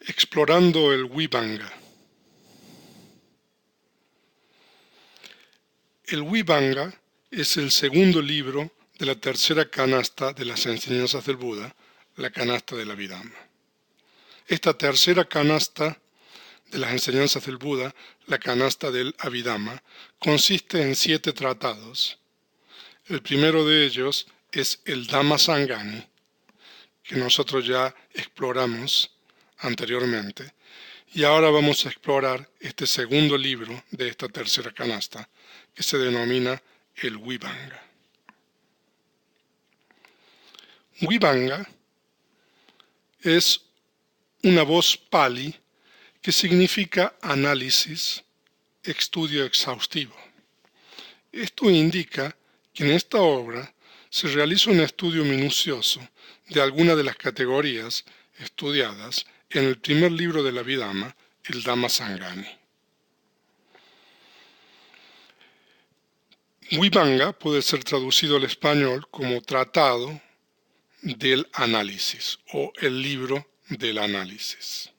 Explorando el Vibhanga. El Vibhanga es el segundo libro de la tercera canasta de las enseñanzas del Buda, la canasta del Abhidhamma. Esta tercera canasta de las enseñanzas del Buda, la canasta del Abhidhamma, consiste en 7 tratados. El primero de ellos es el Dhammasangani, que nosotros ya exploramos anteriormente, y ahora vamos a explorar este segundo libro de esta tercera canasta, que se denomina el Vibhanga. Vibhanga es una voz pali que significa análisis, estudio exhaustivo. Esto indica que en esta obra se realiza un estudio minucioso de alguna de las categorías estudiadas en el primer libro del Abhidhamma, el Dhammasangani. Vibhanga puede ser traducido al español como tratado del análisis o el libro del análisis.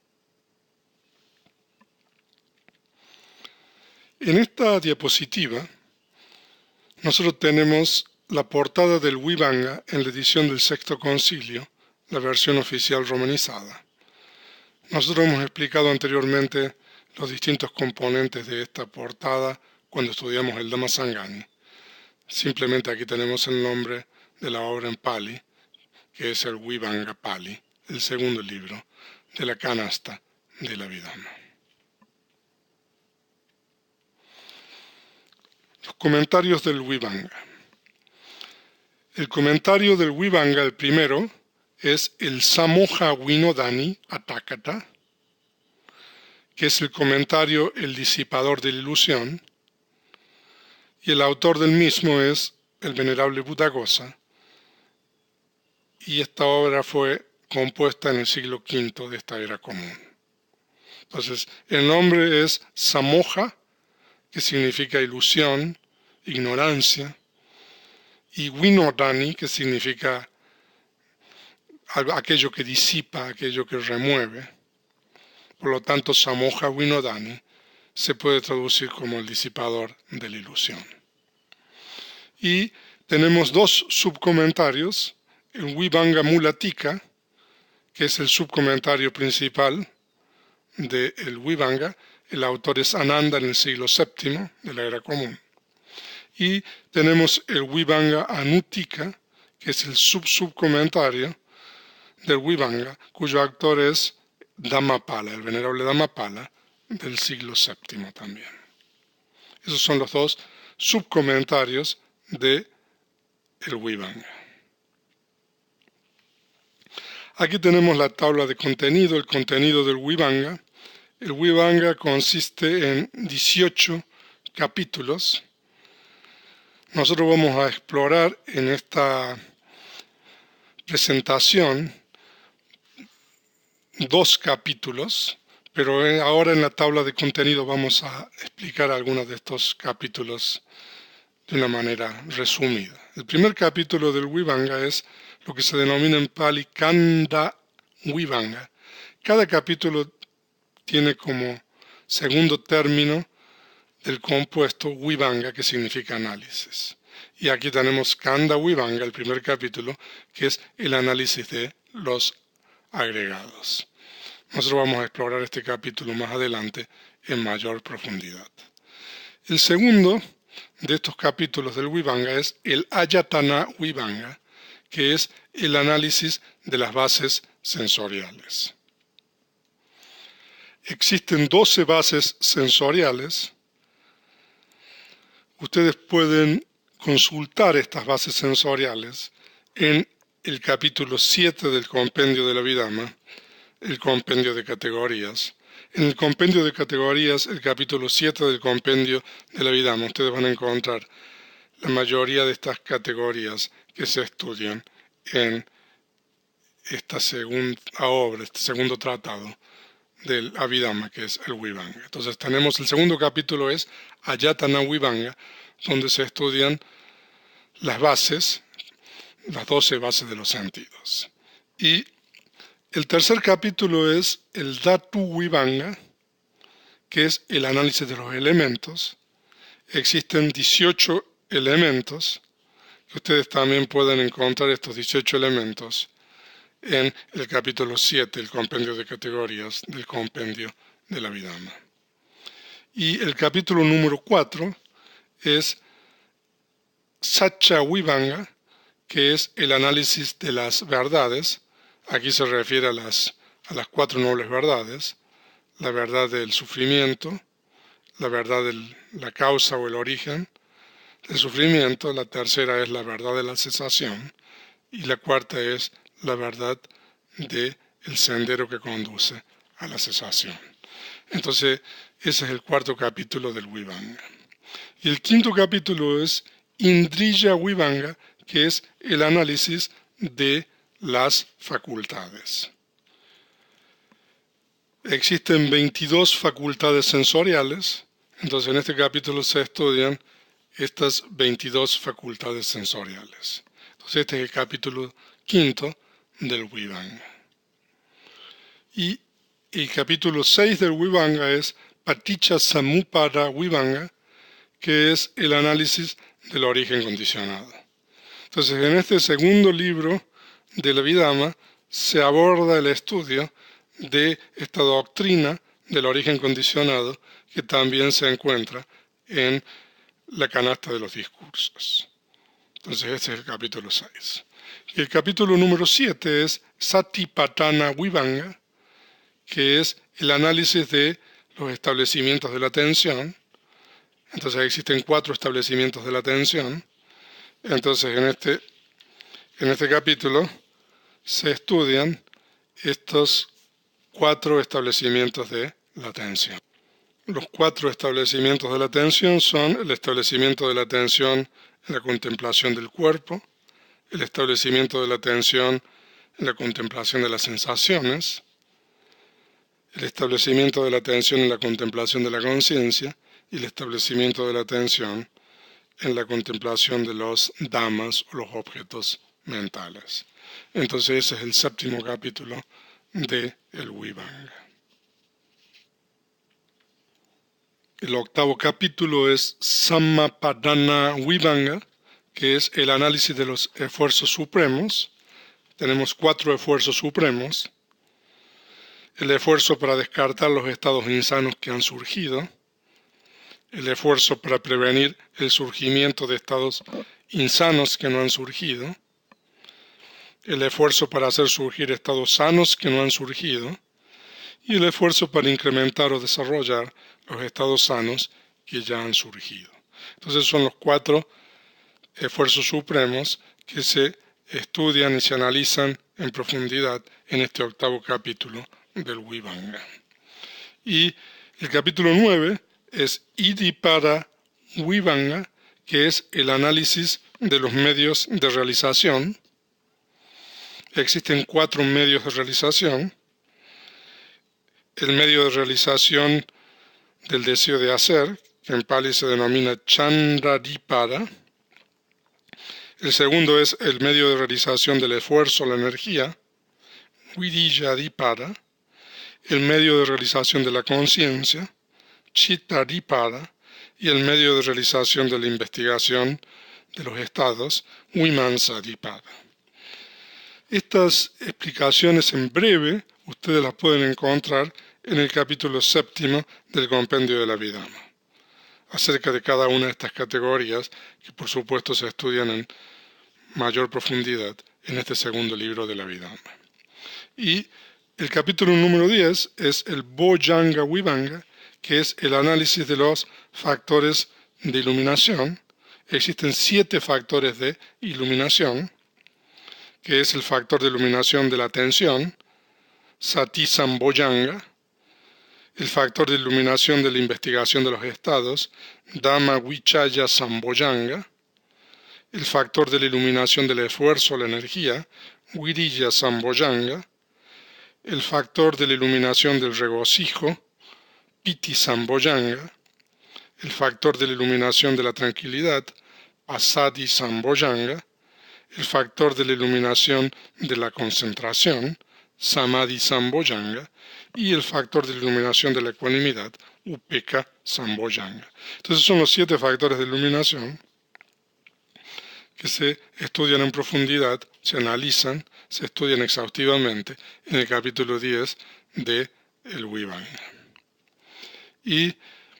En esta diapositiva nosotros tenemos la portada del Vibhanga en la edición del Sexto Concilio, la versión oficial romanizada. Nosotros hemos explicado anteriormente los distintos componentes de esta portada cuando estudiamos el Dhammasangani. Simplemente aquí tenemos el nombre de la obra en Pali, que es el Vibhanga Pali, el segundo libro de la canasta del Abhidhamma. Los comentarios del Vibhanga. El comentario del Vibhanga, el primero, es el Samoha Vinodani Atakata, que es el comentario El disipador de la ilusión, y el autor del mismo es el venerable Buddhaghosa, y esta obra fue compuesta en el siglo V de esta era común. Entonces, el nombre es Samoha, que significa ilusión, ignorancia, y Vinodani, que significa aquello que disipa, aquello que remueve. Por lo tanto, Samoha Vinodani se puede traducir como el disipador de la ilusión. Y tenemos 2 subcomentarios, el Vibhanga Mulatika, que es el subcomentario principal del Vibhanga. El autor es Ananda en el siglo VII de la era común. Y tenemos el Vibhanga Anutika, que es el subcomentario del Vibhanga, cuyo autor es Dhammapala, el venerable Dhammapala, del siglo VII también. Esos son los 2 subcomentarios del Vibhanga. Aquí tenemos la tabla de contenido, el contenido del Vibhanga. El Vibhanga consiste en 18 capítulos. Nosotros vamos a explorar en esta presentación 2 capítulos, pero ahora en la tabla de contenido vamos a explicar algunos de estos capítulos de una manera resumida. El primer capítulo del Vibhanga es lo que se denomina en Pali Kanda Vibhanga. Cada capítulo tiene como segundo término del compuesto Vibhanga, que significa análisis. Y aquí tenemos Kanda Vibhanga, el primer capítulo, que es el análisis de los agregados. Nosotros vamos a explorar este capítulo más adelante en mayor profundidad. El segundo de estos capítulos del Vibhanga es el Ayatana Vibhanga, que es el análisis de las bases sensoriales. Existen 12 bases sensoriales. Ustedes pueden consultar estas bases sensoriales en el capítulo 7 del compendio del Abhidhamma, el compendio de categorías. En el compendio de categorías, el capítulo 7 del compendio del Abhidhamma, ustedes van a encontrar la mayoría de estas categorías que se estudian en esta segunda obra, este segundo tratado del Abhidhamma, que es el Vibhanga. Entonces tenemos el segundo capítulo, es Ayatana Vibhanga, donde se estudian las bases, las 12 bases de los sentidos. Y El tercer capítulo es el Dhatu Vibhanga, que es el análisis de los elementos. Existen 18 elementos, que ustedes también pueden encontrar estos 18 elementos en el capítulo 7, el compendio de categorías del compendio de la Abhidhamma. Y el capítulo número 4 es Satya Vibhanga, que es el análisis de las verdades. Aquí se refiere a las 4 nobles verdades: la verdad del sufrimiento, la verdad de la causa o el origen del sufrimiento, la tercera es la verdad de la cesación y la cuarta es la verdad del sendero que conduce a la cesación. Entonces, ese es el cuarto capítulo del Vibhanga. Y el quinto capítulo es Indriya Vibhanga, que es el análisis de las facultades. Existen 22 facultades sensoriales, entonces en este capítulo se estudian estas 22 facultades sensoriales. Entonces este es el capítulo quinto del Vibhanga. Y el capítulo 6 del Vibhanga es Paticca Samuppada Vibhanga, que es el análisis del origen condicionado. Entonces en este segundo libro del Abhidhamma se aborda el estudio de esta doctrina del origen condicionado que también se encuentra en la canasta de los discursos. Entonces este es el capítulo 6. Y el capítulo número 7 es Satipatthana Vibhanga, que es el análisis de los establecimientos de la atención. Entonces existen 4 establecimientos de la atención. Entonces en este capítulo se estudian estos 4 establecimientos de la atención. Los 4 establecimientos de la atención son el establecimiento de la atención en la contemplación del cuerpo, el establecimiento de la atención en la contemplación de las sensaciones, el establecimiento de la atención en la contemplación de la conciencia y el establecimiento de la atención en la contemplación de los dhammas o los objetos mentales. Entonces ese es el séptimo capítulo del Vibhanga. El octavo capítulo es Sammapadana Vibhanga, que es el análisis de los esfuerzos supremos. Tenemos 4 esfuerzos supremos: el esfuerzo para descartar los estados insanos que han surgido, el esfuerzo para prevenir el surgimiento de estados insanos que no han surgido, el esfuerzo para hacer surgir estados sanos que no han surgido, y el esfuerzo para incrementar o desarrollar los estados sanos que ya han surgido. Entonces son los 4 esfuerzos supremos que se estudian y se analizan en profundidad en este octavo capítulo del Vibhanga. Y el capítulo 9 es Iddhipada Vibhanga, que es el análisis de los medios de realización. Existen 4 medios de realización: el medio de realización del deseo de hacer, que en Pali se denomina Chandradipara. El segundo es el medio de realización del esfuerzo, la energía, Virijyadipara. El medio de realización de la conciencia, Chittadipara. Y el medio de realización de la investigación de los estados, Vimamsadipara. Estas explicaciones en breve ustedes las pueden encontrar en el capítulo 7 del compendio de la Abhidhamma, acerca de cada una de estas categorías que por supuesto se estudian en mayor profundidad en este segundo libro de la Abhidhamma. Y el capítulo número 10 es el Bojjhanga Vibhanga, que es el análisis de los factores de iluminación. Existen 7 factores de iluminación, que es el factor de iluminación de la atención, Sati Sambhojjhanga, el factor de iluminación de la investigación de los estados, Dhamma Vichaya Sambhojjhanga, el factor de la iluminación del esfuerzo o la energía, Virijya Sambhojjhanga, el factor de la iluminación del regocijo, Piti Sambhojjhanga, el factor de la iluminación de la tranquilidad, Passaddhi Sambhojjhanga, el factor de la iluminación de la concentración, Samadhi Sambhojanga, y el factor de iluminación de la ecuanimidad, Upekkha Sambhojanga. Entonces son los 7 factores de iluminación que se estudian en profundidad, se analizan, se estudian exhaustivamente en el capítulo 10 de el Vibhanga. Y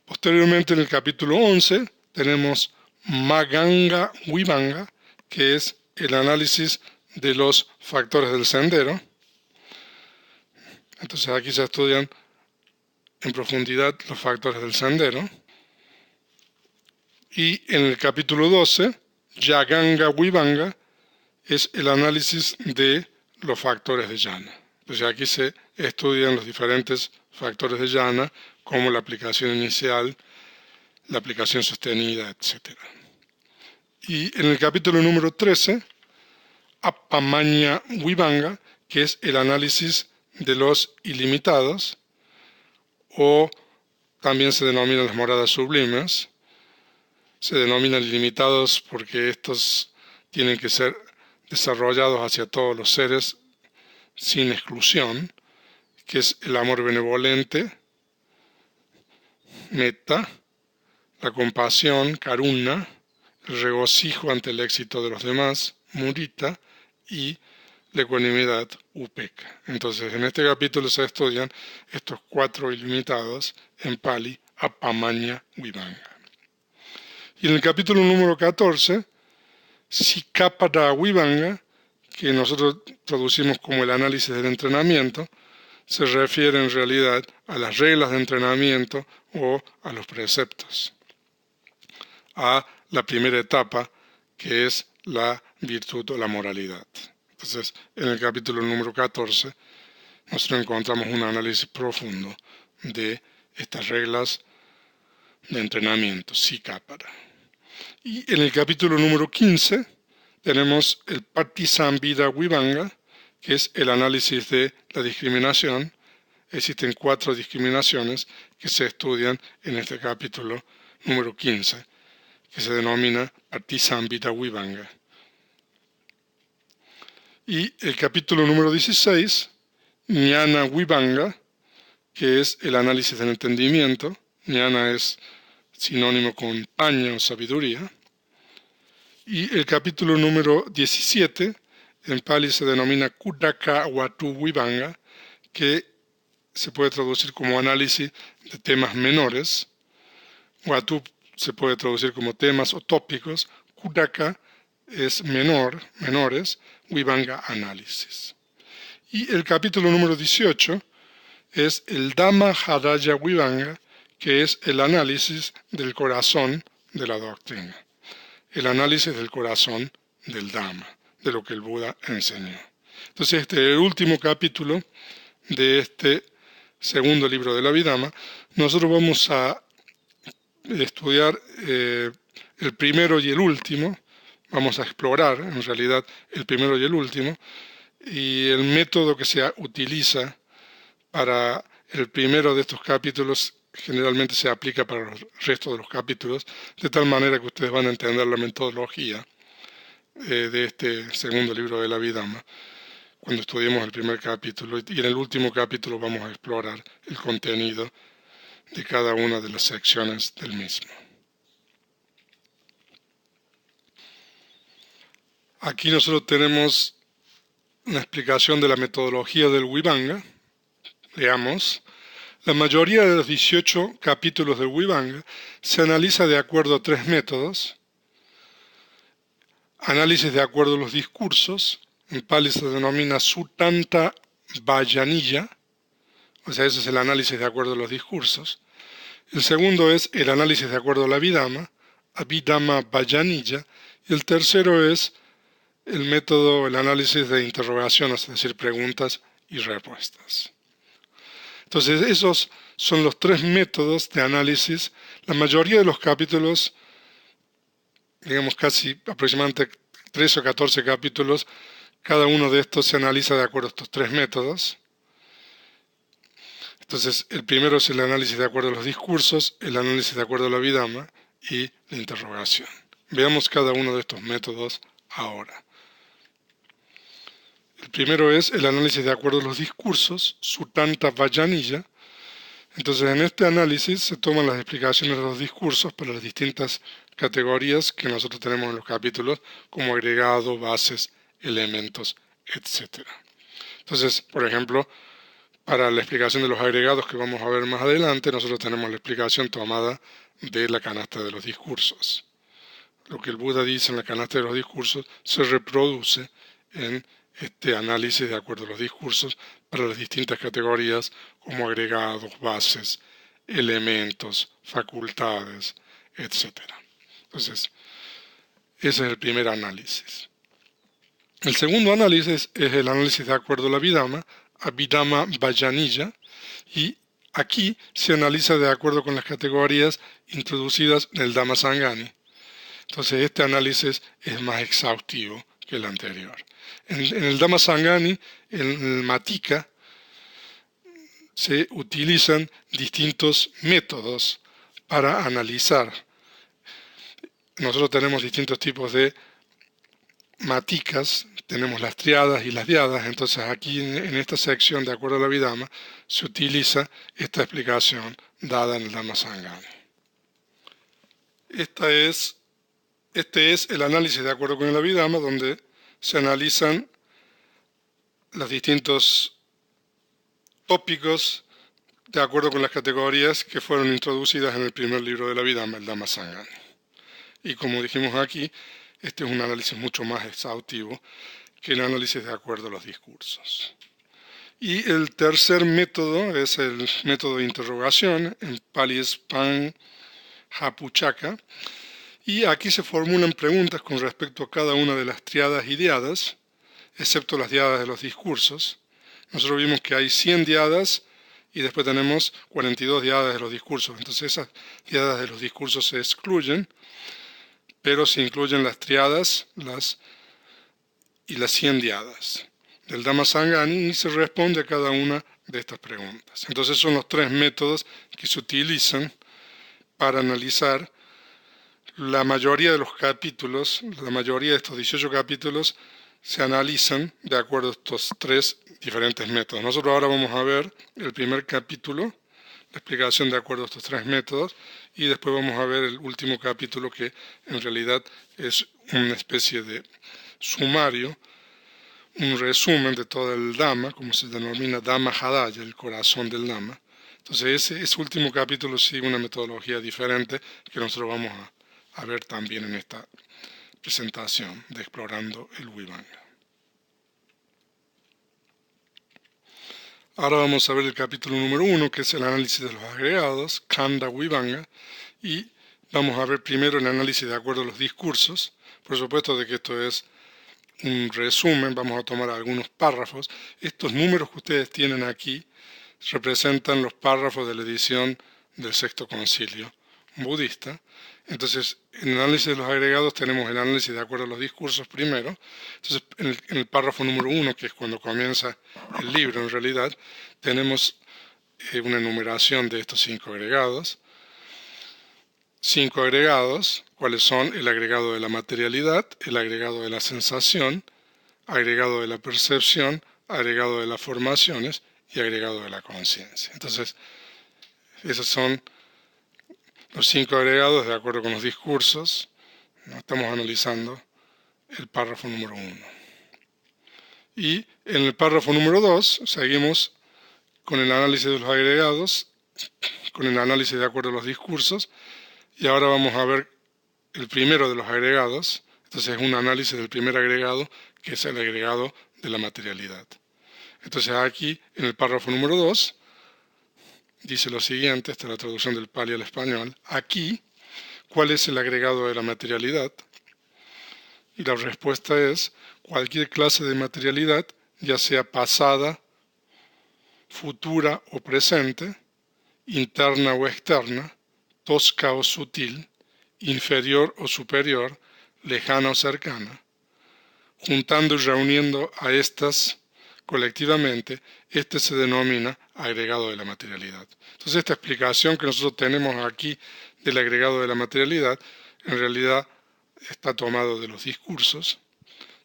posteriormente en el capítulo 11 tenemos Maganga Vibhanga, que es el análisis de los factores del sendero. Entonces aquí se estudian en profundidad los factores del sendero. Y en el capítulo 12, Yaganga Vibhanga, es el análisis de los factores de jhana. Entonces aquí se estudian los diferentes factores de jhana, como la aplicación inicial, la aplicación sostenida, etc. Y en el capítulo número 13, Appamanya Vibhanga, que es el análisis de los ilimitados, o también se denominan las moradas sublimes. Se denominan ilimitados porque estos tienen que ser desarrollados hacia todos los seres sin exclusión, que es el amor benevolente, metta, la compasión, karuna, el regocijo ante el éxito de los demás, mudita, y la ecuanimidad, upekkha. Entonces, en este capítulo se estudian estos 4 ilimitados en Pali, Appamanya Vibhanga. Y en el capítulo número 14, Sikkhapada Vibhanga, que nosotros traducimos como el análisis del entrenamiento, se refiere en realidad a las reglas de entrenamiento o a los preceptos, a la primera etapa, que es la virtud o la moralidad. Entonces, en el capítulo número 14, nosotros encontramos un análisis profundo de estas reglas de entrenamiento, Sikkhapada. Y en el capítulo número 15 tenemos el Patisambhida Vibhanga, que es el análisis de la discriminación. Existen 4 discriminaciones que se estudian en este capítulo número 15, que se denomina Patisambhida Vibhanga. Y el capítulo número 16, Jnana Vibhanga, que es el análisis del entendimiento. Jnana es sinónimo con paña o sabiduría. Y el capítulo número 17, en Pali se denomina Khuddaka Watu Vibhanga, que se puede traducir como análisis de temas menores. Watu se puede traducir como temas o tópicos. Khuddaka es menores, Vibhanga, análisis. Y el capítulo número 18 es el Dhamma Hadaya Vibhanga, que es el análisis del corazón de la doctrina, el análisis del corazón del Dhamma, de lo que el Buda enseñó. Entonces, este es el último capítulo de este segundo libro de la Abhidhamma. Nosotros vamos a estudiar el primero y el último, vamos a explorar en realidad el primero y el último, y el método que se utiliza para el primero de estos capítulos generalmente se aplica para el resto de los capítulos, de tal manera que ustedes van a entender la metodología de este segundo libro de la Abhidhamma cuando estudiemos el primer capítulo, y en el último capítulo vamos a explorar el contenido de cada una de las secciones del mismo. Aquí nosotros tenemos una explicación de la metodología del Vibhanga. Leamos. La mayoría de los 18 capítulos del Vibhanga se analiza de acuerdo a 3 métodos. Análisis de acuerdo a los discursos. En Pali se denomina Suttanta Vajaniya, o sea, ese es el análisis de acuerdo a los discursos. El segundo es el análisis de acuerdo a la Abhidhamma, Abhidhamma Vajaniya. Y el tercero es el método, el análisis de interrogaciones, es decir, preguntas y respuestas. Entonces, esos son los 3 métodos de análisis. La mayoría de los capítulos, digamos casi aproximadamente 13 o 14 capítulos, cada uno de estos se analiza de acuerdo a estos 3 métodos. Entonces, el primero es el análisis de acuerdo a los discursos, el análisis de acuerdo a la Abhidhamma y la interrogación. Veamos cada uno de estos métodos ahora. El primero es el análisis de acuerdo a los discursos, Sutanta Vajjanija. Entonces, en este análisis se toman las explicaciones de los discursos para las distintas categorías que nosotros tenemos en los capítulos, como agregado, bases, elementos, etc. Entonces, por ejemplo, para la explicación de los agregados que vamos a ver más adelante, nosotros tenemos la explicación tomada de la canasta de los discursos. Lo que el Buda dice en la canasta de los discursos se reproduce en este análisis de acuerdo a los discursos para las distintas categorías como agregados, bases, elementos, facultades, etc. Entonces, ese es el primer análisis. El segundo análisis es el análisis de acuerdo a la Abhidhamma, Abhidhamma Vajjanija, y aquí se analiza de acuerdo con las categorías introducidas en el Dhammasangani. Entonces este análisis es más exhaustivo que el anterior. En el Dhammasangani, en el Matika, se utilizan distintos métodos para analizar. Nosotros tenemos distintos tipos de matikas, tenemos las triadas y las diadas, entonces aquí en esta sección, de acuerdo a la Abhidhamma, se utiliza esta explicación dada en el Dhammasangani. Este es el análisis de acuerdo con el Abhidhamma, donde se analizan los distintos tópicos de acuerdo con las categorías que fueron introducidas en el primer libro de la Abhidhamma, el Dhammasangani. Y como dijimos aquí, este es un análisis mucho más exhaustivo que el análisis de acuerdo a los discursos. Y el tercer método es el método de interrogación, en Pali es Panhapuchaka, y aquí se formulan preguntas con respecto a cada una de las triadas y diadas, excepto las diadas de los discursos. Nosotros vimos que hay 100 diadas y después tenemos 42 diadas de los discursos. Entonces esas diadas de los discursos se excluyen, pero se incluyen las triadas y las 100 diadas del Dhammasangani y se responde a cada una de estas preguntas. Entonces son los tres métodos que se utilizan para analizar la mayoría de los capítulos, la mayoría de estos 18 capítulos se analizan de acuerdo a estos tres diferentes métodos. Nosotros ahora vamos a ver el primer capítulo, la explicación de acuerdo a estos tres métodos, y después vamos a ver el último capítulo que en realidad es una especie de sumario, un resumen de todo el Dhamma, como se denomina Dhamma Hadaya, el corazón del Dhamma. Entonces ese último capítulo sigue una metodología diferente que nosotros vamos a ver también en esta presentación de Explorando el Vibhanga. Ahora vamos a ver el capítulo número 1, que es el análisis de los agregados, Khanda Vibhanga, y vamos a ver primero el análisis de acuerdo a los discursos. Por supuesto de que esto es un resumen, vamos a tomar algunos párrafos. Estos números que ustedes tienen aquí representan los párrafos de la edición del Sexto Concilio budista. Entonces, en el análisis de los agregados tenemos el análisis de acuerdo a los discursos primero. Entonces, en el párrafo número 1, que es cuando comienza el libro en realidad, tenemos una enumeración de estos 5 agregados. 5 agregados, cuáles son el agregado de la materialidad, el agregado de la sensación, agregado de la percepción, agregado de las formaciones y agregado de la conciencia. Entonces, esos son los 5 agregados de acuerdo con los discursos. Estamos analizando el párrafo número 1. Y en el párrafo número 2 seguimos con el análisis de los agregados, con el análisis de acuerdo a los discursos, y ahora vamos a ver el primero de los agregados. Entonces es un análisis del primer agregado, que es el agregado de la materialidad. Entonces aquí, en el párrafo número 2, dice lo siguiente, esta es la traducción del Pali al español. Aquí, ¿cuál es el agregado de la materialidad? Y la respuesta es cualquier clase de materialidad, ya sea pasada, futura o presente, interna o externa, tosca o sutil, inferior o superior, lejana o cercana, juntando y reuniendo a estas colectivamente, este se denomina agregado de la materialidad. Entonces esta explicación que nosotros tenemos aquí del agregado de la materialidad, en realidad está tomado de los discursos,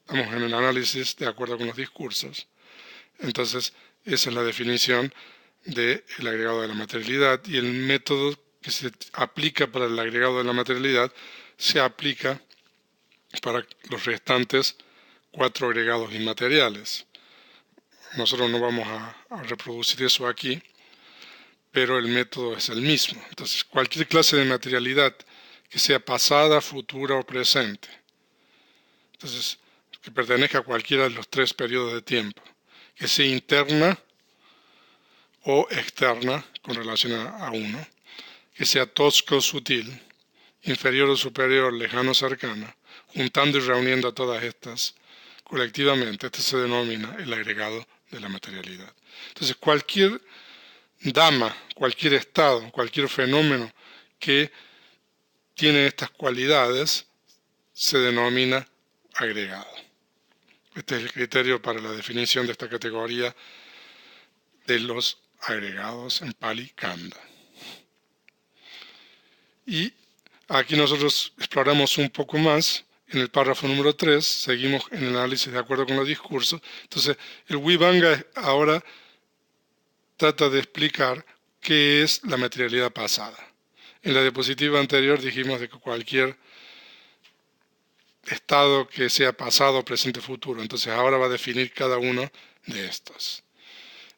Estamos en el análisis de acuerdo con los discursos. Entonces, esa es la definición del agregado de la materialidad, y el método que se aplica para el agregado de la materialidad se aplica para los restantes 4 agregados inmateriales. Nosotros no vamos a reproducir eso aquí, pero el método es el mismo. Entonces, cualquier clase de materialidad que sea pasada, futura o presente, entonces, que pertenezca a cualquiera de los 3 periodos de tiempo, que sea interna o externa con relación a uno, que sea tosco o sutil, inferior o superior, lejano o cercana, juntando y reuniendo a todas estas colectivamente, este se denomina el agregado de la materialidad. Entonces, cualquier dama, cualquier estado, cualquier fenómeno que tiene estas cualidades se denomina agregado. Este es el criterio para la definición de esta categoría de los agregados en Pali Kanda. Y aquí nosotros exploramos un poco más. En el párrafo número 3 seguimos en el análisis de acuerdo con los discursos. Entonces, el Vibhanga ahora trata de explicar qué es la materialidad pasada. En la diapositiva anterior dijimos de que cualquier estado que sea pasado, presente, futuro. Entonces ahora va a definir cada uno de estos.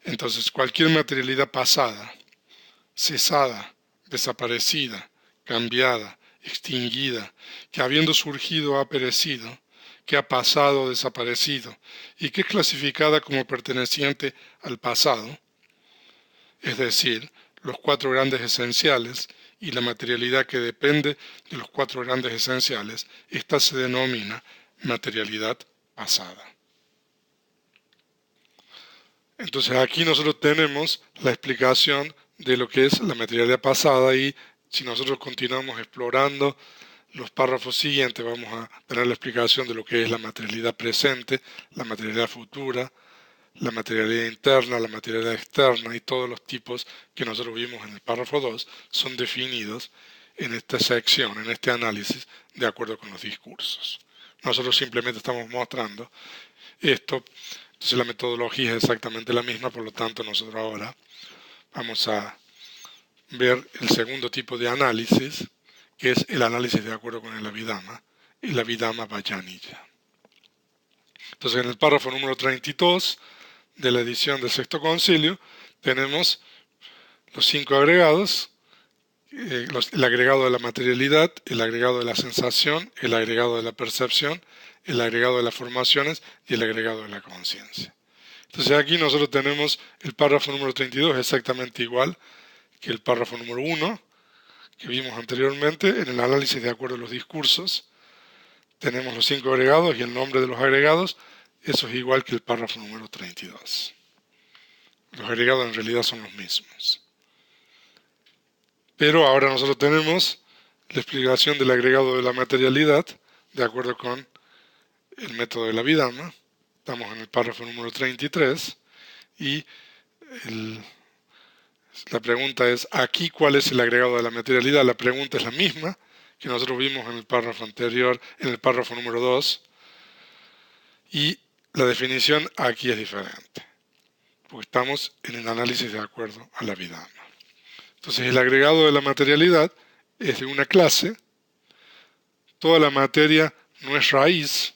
Entonces, cualquier materialidad pasada, cesada, desaparecida, cambiada, extinguida, que habiendo surgido ha perecido, que ha pasado o desaparecido y que es clasificada como perteneciente al pasado, es decir, los 4 grandes esenciales y la materialidad que depende de los 4 grandes esenciales, esta se denomina materialidad pasada. Entonces aquí nosotros tenemos la explicación de lo que es la materialidad pasada, y si nosotros continuamos explorando los párrafos siguientes vamos a tener la explicación de lo que es la materialidad presente, la materialidad futura, la materialidad interna, la materialidad externa, y todos los tipos que nosotros vimos en el párrafo 2 son definidos en esta sección, en este análisis, de acuerdo con los discursos. Nosotros simplemente estamos mostrando esto. Entonces la metodología es exactamente la misma, por lo tanto nosotros ahora vamos a ver el segundo tipo de análisis, que es el análisis de acuerdo con el Abhidhamma, y el Abhidhamma Vajrayana. Entonces en el párrafo número 32 de la edición del Sexto Concilio tenemos los 5 agregados, el agregado de la materialidad, el agregado de la sensación, el agregado de la percepción, el agregado de las formaciones y el agregado de la conciencia. Entonces aquí nosotros tenemos el párrafo número 32 exactamente igual que el párrafo número 1 que vimos anteriormente. En el análisis de acuerdo a los discursos tenemos los 5 agregados y el nombre de los agregados. Eso es igual que el párrafo número 32. Los agregados en realidad son los mismos. Pero ahora nosotros tenemos la explicación del agregado de la materialidad de acuerdo con el método del Abhidhamma. Estamos en el párrafo número 33 y la pregunta es, aquí, ¿cuál es el agregado de la materialidad? La pregunta es la misma que nosotros vimos en el párrafo anterior, en el párrafo número 2, y la definición aquí es diferente, porque estamos en el análisis de acuerdo al Abhidhamma. Entonces, el agregado de la materialidad es de una clase. Toda la materia no es raíz,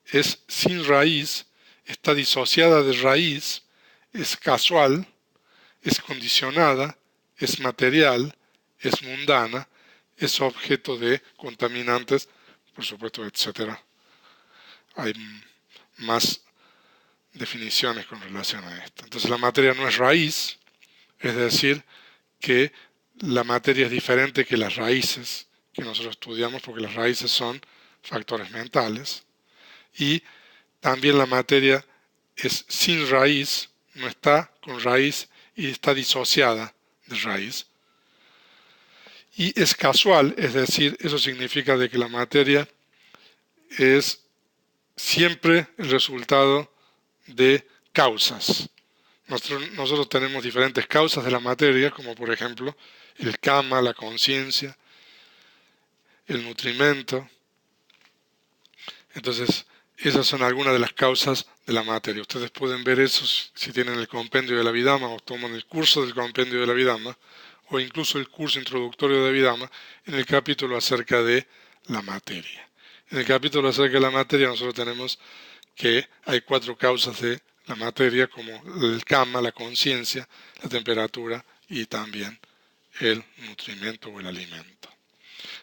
es sin raíz, está disociada de raíz, es casual, es condicionada, es material, es mundana, es objeto de contaminantes, por supuesto, etc. Hay más definiciones con relación a esto. Entonces la materia no es raíz, es decir, que la materia es diferente que las raíces que nosotros estudiamos, porque las raíces son factores mentales, y también la materia es sin raíz, no está con raíz y está disociada de raíz. Y es casual, es decir, eso significa de que la materia es siempre el resultado de causas. Nosotros tenemos diferentes causas de la materia, como por ejemplo el kama, la conciencia, el nutrimento. Entonces, Esas son algunas de las causas de la materia. Ustedes pueden ver eso si tienen el compendio de la Abhidhamma o toman el curso del compendio de la Abhidhamma o incluso el curso introductorio de Abhidhamma en el capítulo acerca de la materia. En el capítulo acerca de la materia nosotros tenemos que hay 4 causas de la materia como el kama, la conciencia, la temperatura y también el nutrimento o el alimento.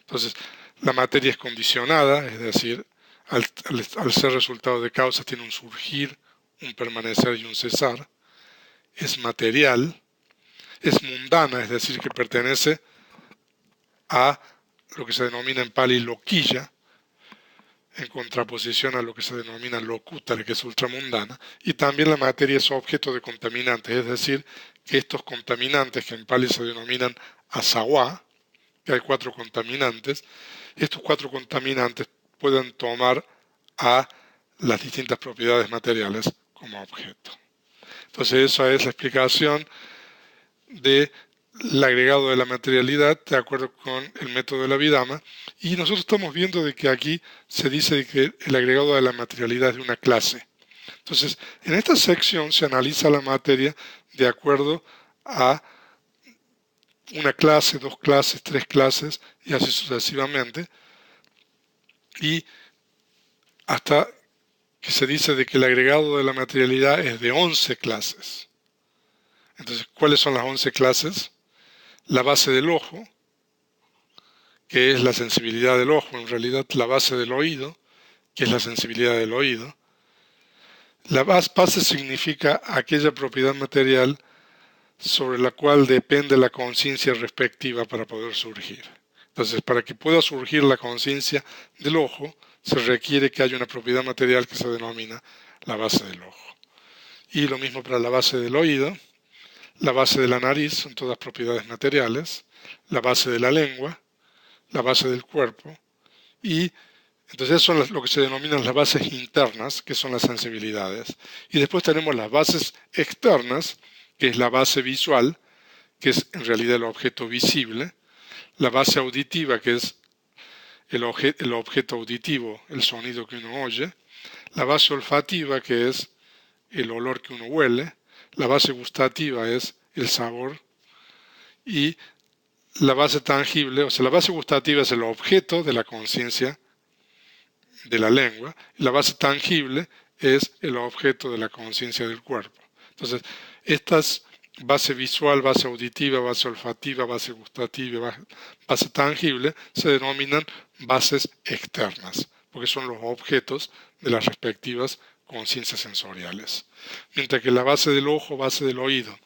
Entonces, la materia es condicionada, es decir, al ser resultado de causas tiene un surgir, un permanecer y un cesar. Es material, es mundana, es decir, que pertenece a lo que se denomina en Pali loquilla, en contraposición a lo que se denomina locutara, que es ultramundana, y también la materia es objeto de contaminantes, es decir, que estos contaminantes que en Pali se denominan asawa, que hay 4 contaminantes, estos 4 contaminantes pueden tomar a las distintas propiedades materiales como objeto. Entonces esa es la explicación del agregado de la materialidad de acuerdo con el método de la Abhidhamma, y nosotros estamos viendo de que aquí se dice que el agregado de la materialidad es de una clase. Entonces, en esta sección se analiza la materia de acuerdo a una clase, 2 clases, 3 clases y así sucesivamente, y hasta que se dice de que el agregado de la materialidad es de 11 clases. Entonces, ¿cuáles son las 11 clases? La base del ojo, que es la sensibilidad del ojo, en realidad la base del oído, que es la sensibilidad del oído. La base significa aquella propiedad material sobre la cual depende la conciencia respectiva para poder surgir. Entonces, para que pueda surgir la conciencia del ojo, se requiere que haya una propiedad material que se denomina la base del ojo. Y lo mismo para la base del oído, la base de la nariz, son todas propiedades materiales, la base de la lengua, la base del cuerpo, y entonces son lo que se denominan las bases internas, que son las sensibilidades. Y después tenemos las bases externas, que es la base visual, que es en realidad el objeto visible, la base auditiva, que es el objeto auditivo, el sonido que uno oye, la base olfativa, que es el olor que uno huele, la base gustativa es el sabor, y la base tangible, o sea, la base gustativa es el objeto de la conciencia de la lengua, y la base tangible es el objeto de la conciencia del cuerpo. Entonces, estas base visual, base auditiva, base olfativa, base gustativa, base tangible, se denominan bases externas, porque son los objetos de las respectivas conciencias sensoriales. Mientras que la base del ojo, base del oído,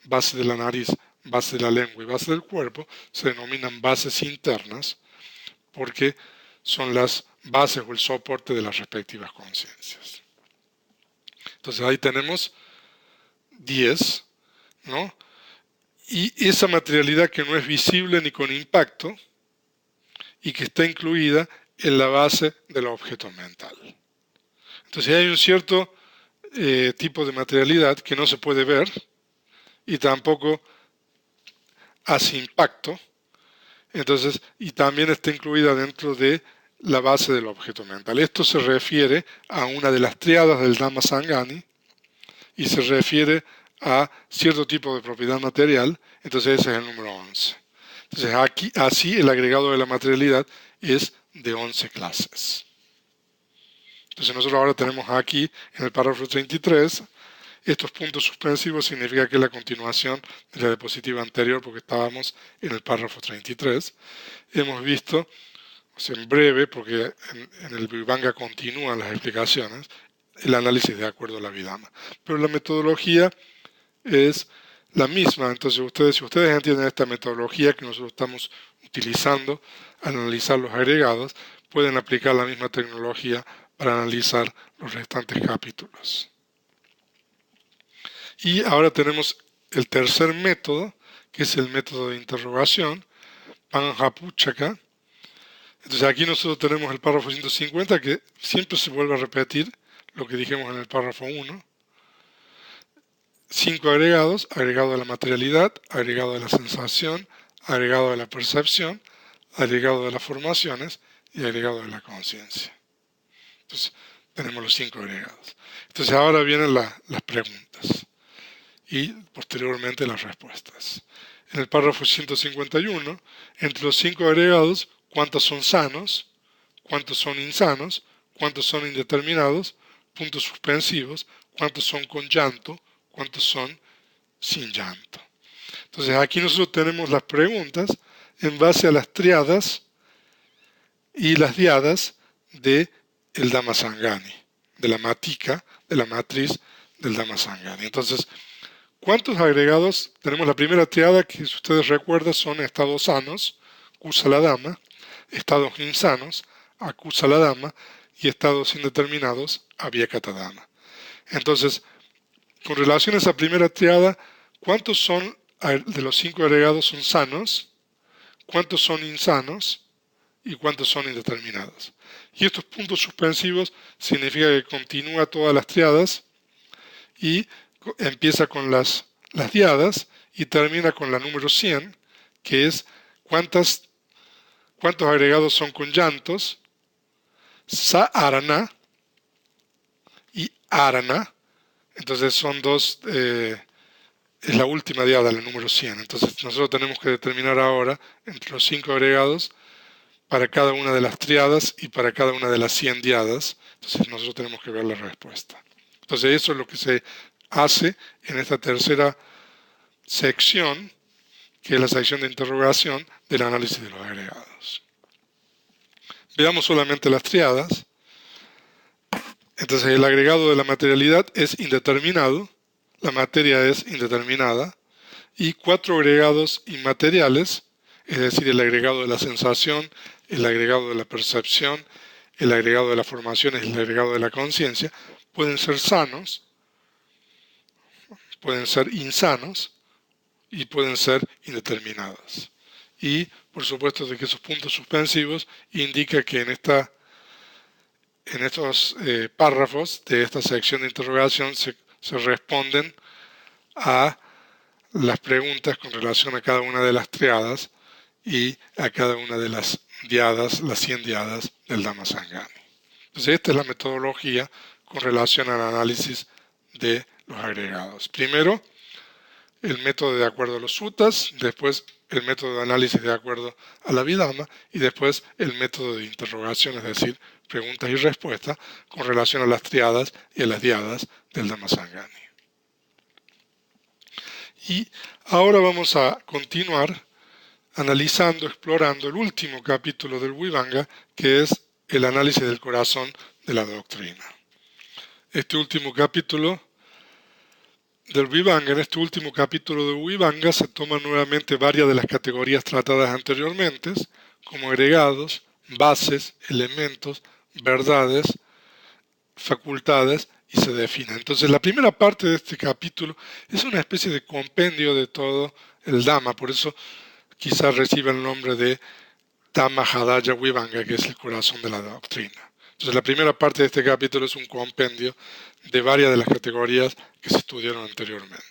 base de la nariz, base de la lengua y base del cuerpo se denominan bases internas, porque son las bases o el soporte de las respectivas conciencias. Entonces ahí tenemos 10, ¿no? Y esa materialidad que no es visible ni con impacto y que está incluida en la base del objeto mental. Entonces hay un cierto tipo de materialidad que no se puede ver y tampoco hace impacto, entonces, y también está incluida dentro de la base del objeto mental. Esto se refiere a una de las triadas del Dhamma Sangani y se refiere a cierto tipo de propiedad material, entonces ese es el número 11. Entonces aquí, así el agregado de la materialidad es de 11 clases. Entonces nosotros ahora tenemos aquí en el párrafo 33, estos puntos suspensivos significa que es la continuación de la diapositiva anterior porque estábamos en el párrafo 33. Hemos visto, o sea, en breve, porque en el Vibhanga continúan las explicaciones, el análisis de acuerdo a la Abhidhamma. Pero la metodología es la misma, entonces si ustedes entienden esta metodología que nosotros estamos utilizando al analizar los agregados, pueden aplicar la misma tecnología para analizar los restantes capítulos. Y ahora tenemos el tercer método, que es el método de interrogación, Panjapuchaka. Entonces aquí nosotros tenemos el párrafo 150, que siempre se vuelve a repetir lo que dijimos en el párrafo 1. 5 agregados: agregado de la materialidad, agregado de la sensación, agregado de la percepción, agregado de las formaciones y agregado de la conciencia. Entonces tenemos los 5 agregados. Entonces ahora vienen las preguntas y posteriormente las respuestas. En el párrafo 151, entre los 5 agregados, ¿cuántos son sanos? ¿Cuántos son insanos? ¿Cuántos son indeterminados? Puntos suspensivos. ¿Cuántos son con llanto? ¿Cuántos son sin llanto? Entonces aquí nosotros tenemos las preguntas en base a las triadas y las diadas de el Dhammasangani, de la matica, de la matriz del Dhammasangani. Entonces, ¿cuántos agregados? Tenemos la primera triada que, si ustedes recuerdan, son estados sanos, Kusala Dhamma, estados insanos, Akusala Dhamma, y estados indeterminados, Avyakata Dhamma. Entonces, con relación a esa primera triada, ¿cuántos son de los 5 agregados son sanos? ¿Cuántos son insanos? ¿Y cuántos son indeterminados? Y estos puntos suspensivos significa que continúa todas las triadas y empieza con las diadas y termina con la número 100, que es cuántos agregados son con llantos, Sa-arana y Arana. Entonces son dos, es la última diada, la número 100. Entonces nosotros tenemos que determinar ahora entre los 5 agregados para cada una de las triadas y para cada una de las 100 diadas. Entonces nosotros tenemos que ver la respuesta. Entonces eso es lo que se hace en esta tercera sección, que es la sección de interrogación del análisis de los agregados. Veamos solamente las triadas. Entonces el agregado de la materialidad es indeterminado, la materia es indeterminada, y 4 agregados inmateriales, es decir, el agregado de la sensación, el agregado de la percepción, el agregado de las formaciones y el agregado de la conciencia, pueden ser sanos, pueden ser insanos y pueden ser indeterminados. Y, por supuesto, de que esos puntos suspensivos indica que en estos párrafos de esta sección de interrogación se responden a las preguntas con relación a cada una de las triadas y a cada una de las diadas, las 100 diadas del Dhammasangani. Entonces esta es la metodología con relación al análisis de los agregados. Primero, el método de acuerdo a los suttas, después el método de análisis de acuerdo a la Abhidhamma y después el método de interrogación, es decir, preguntas y respuestas con relación a las triadas y a las diadas del Dhammasangani. Y ahora vamos a continuar analizando, explorando el último capítulo del Vibhanga, que es el análisis del corazón de la doctrina. Este último capítulo del Vibhanga, en este último capítulo del Vibhanga se toman nuevamente varias de las categorías tratadas anteriormente, como agregados, bases, elementos, verdades, facultades, y se define. Entonces la primera parte de este capítulo es una especie de compendio de todo el Dhamma, por eso quizás reciba el nombre de Dhamma Hadaya Vibhanga, que es el corazón de la doctrina. Entonces la primera parte de este capítulo es un compendio de varias de las categorías que se estudiaron anteriormente.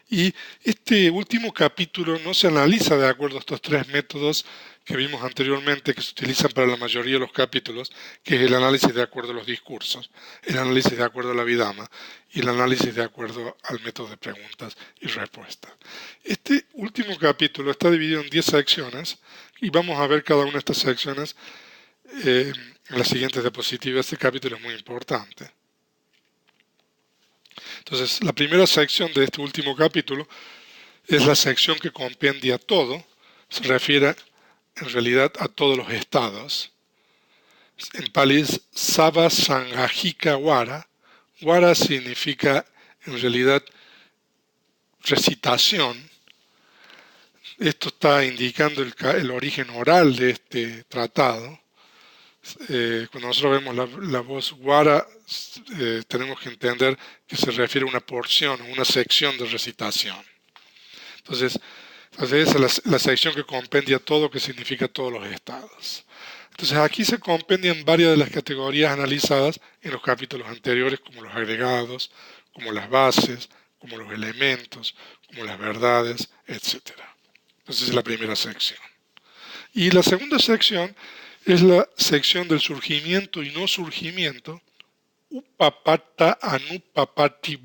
Y este último capítulo no se analiza de acuerdo a estos 3 métodos que vimos anteriormente, que se utilizan para la mayoría de los capítulos, que es el análisis de acuerdo a los discursos, el análisis de acuerdo a la Abhidhamma y el análisis de acuerdo al método de preguntas y respuestas. Este último capítulo está dividido en 10 secciones y vamos a ver cada una de estas secciones en las siguientes diapositivas. Este capítulo es muy importante. Entonces, la primera sección de este último capítulo es la sección que compendia todo, se refiere en realidad a todos los estados. En Pali es Sava Sangajika Vara. Vara significa en realidad recitación. Esto está indicando el origen oral de este tratado. Cuando nosotros vemos la voz Vara, tenemos que entender que se refiere a una porción, a una sección de recitación. Entonces esa es la sección que compendia todo, que significa todos los estados. Entonces aquí se compendian varias de las categorías analizadas en los capítulos anteriores, como los agregados, como las bases, como los elementos, como las verdades, etc. Entonces es la primera sección. Y la segunda sección es la sección del surgimiento y no surgimiento Upapata Anupapati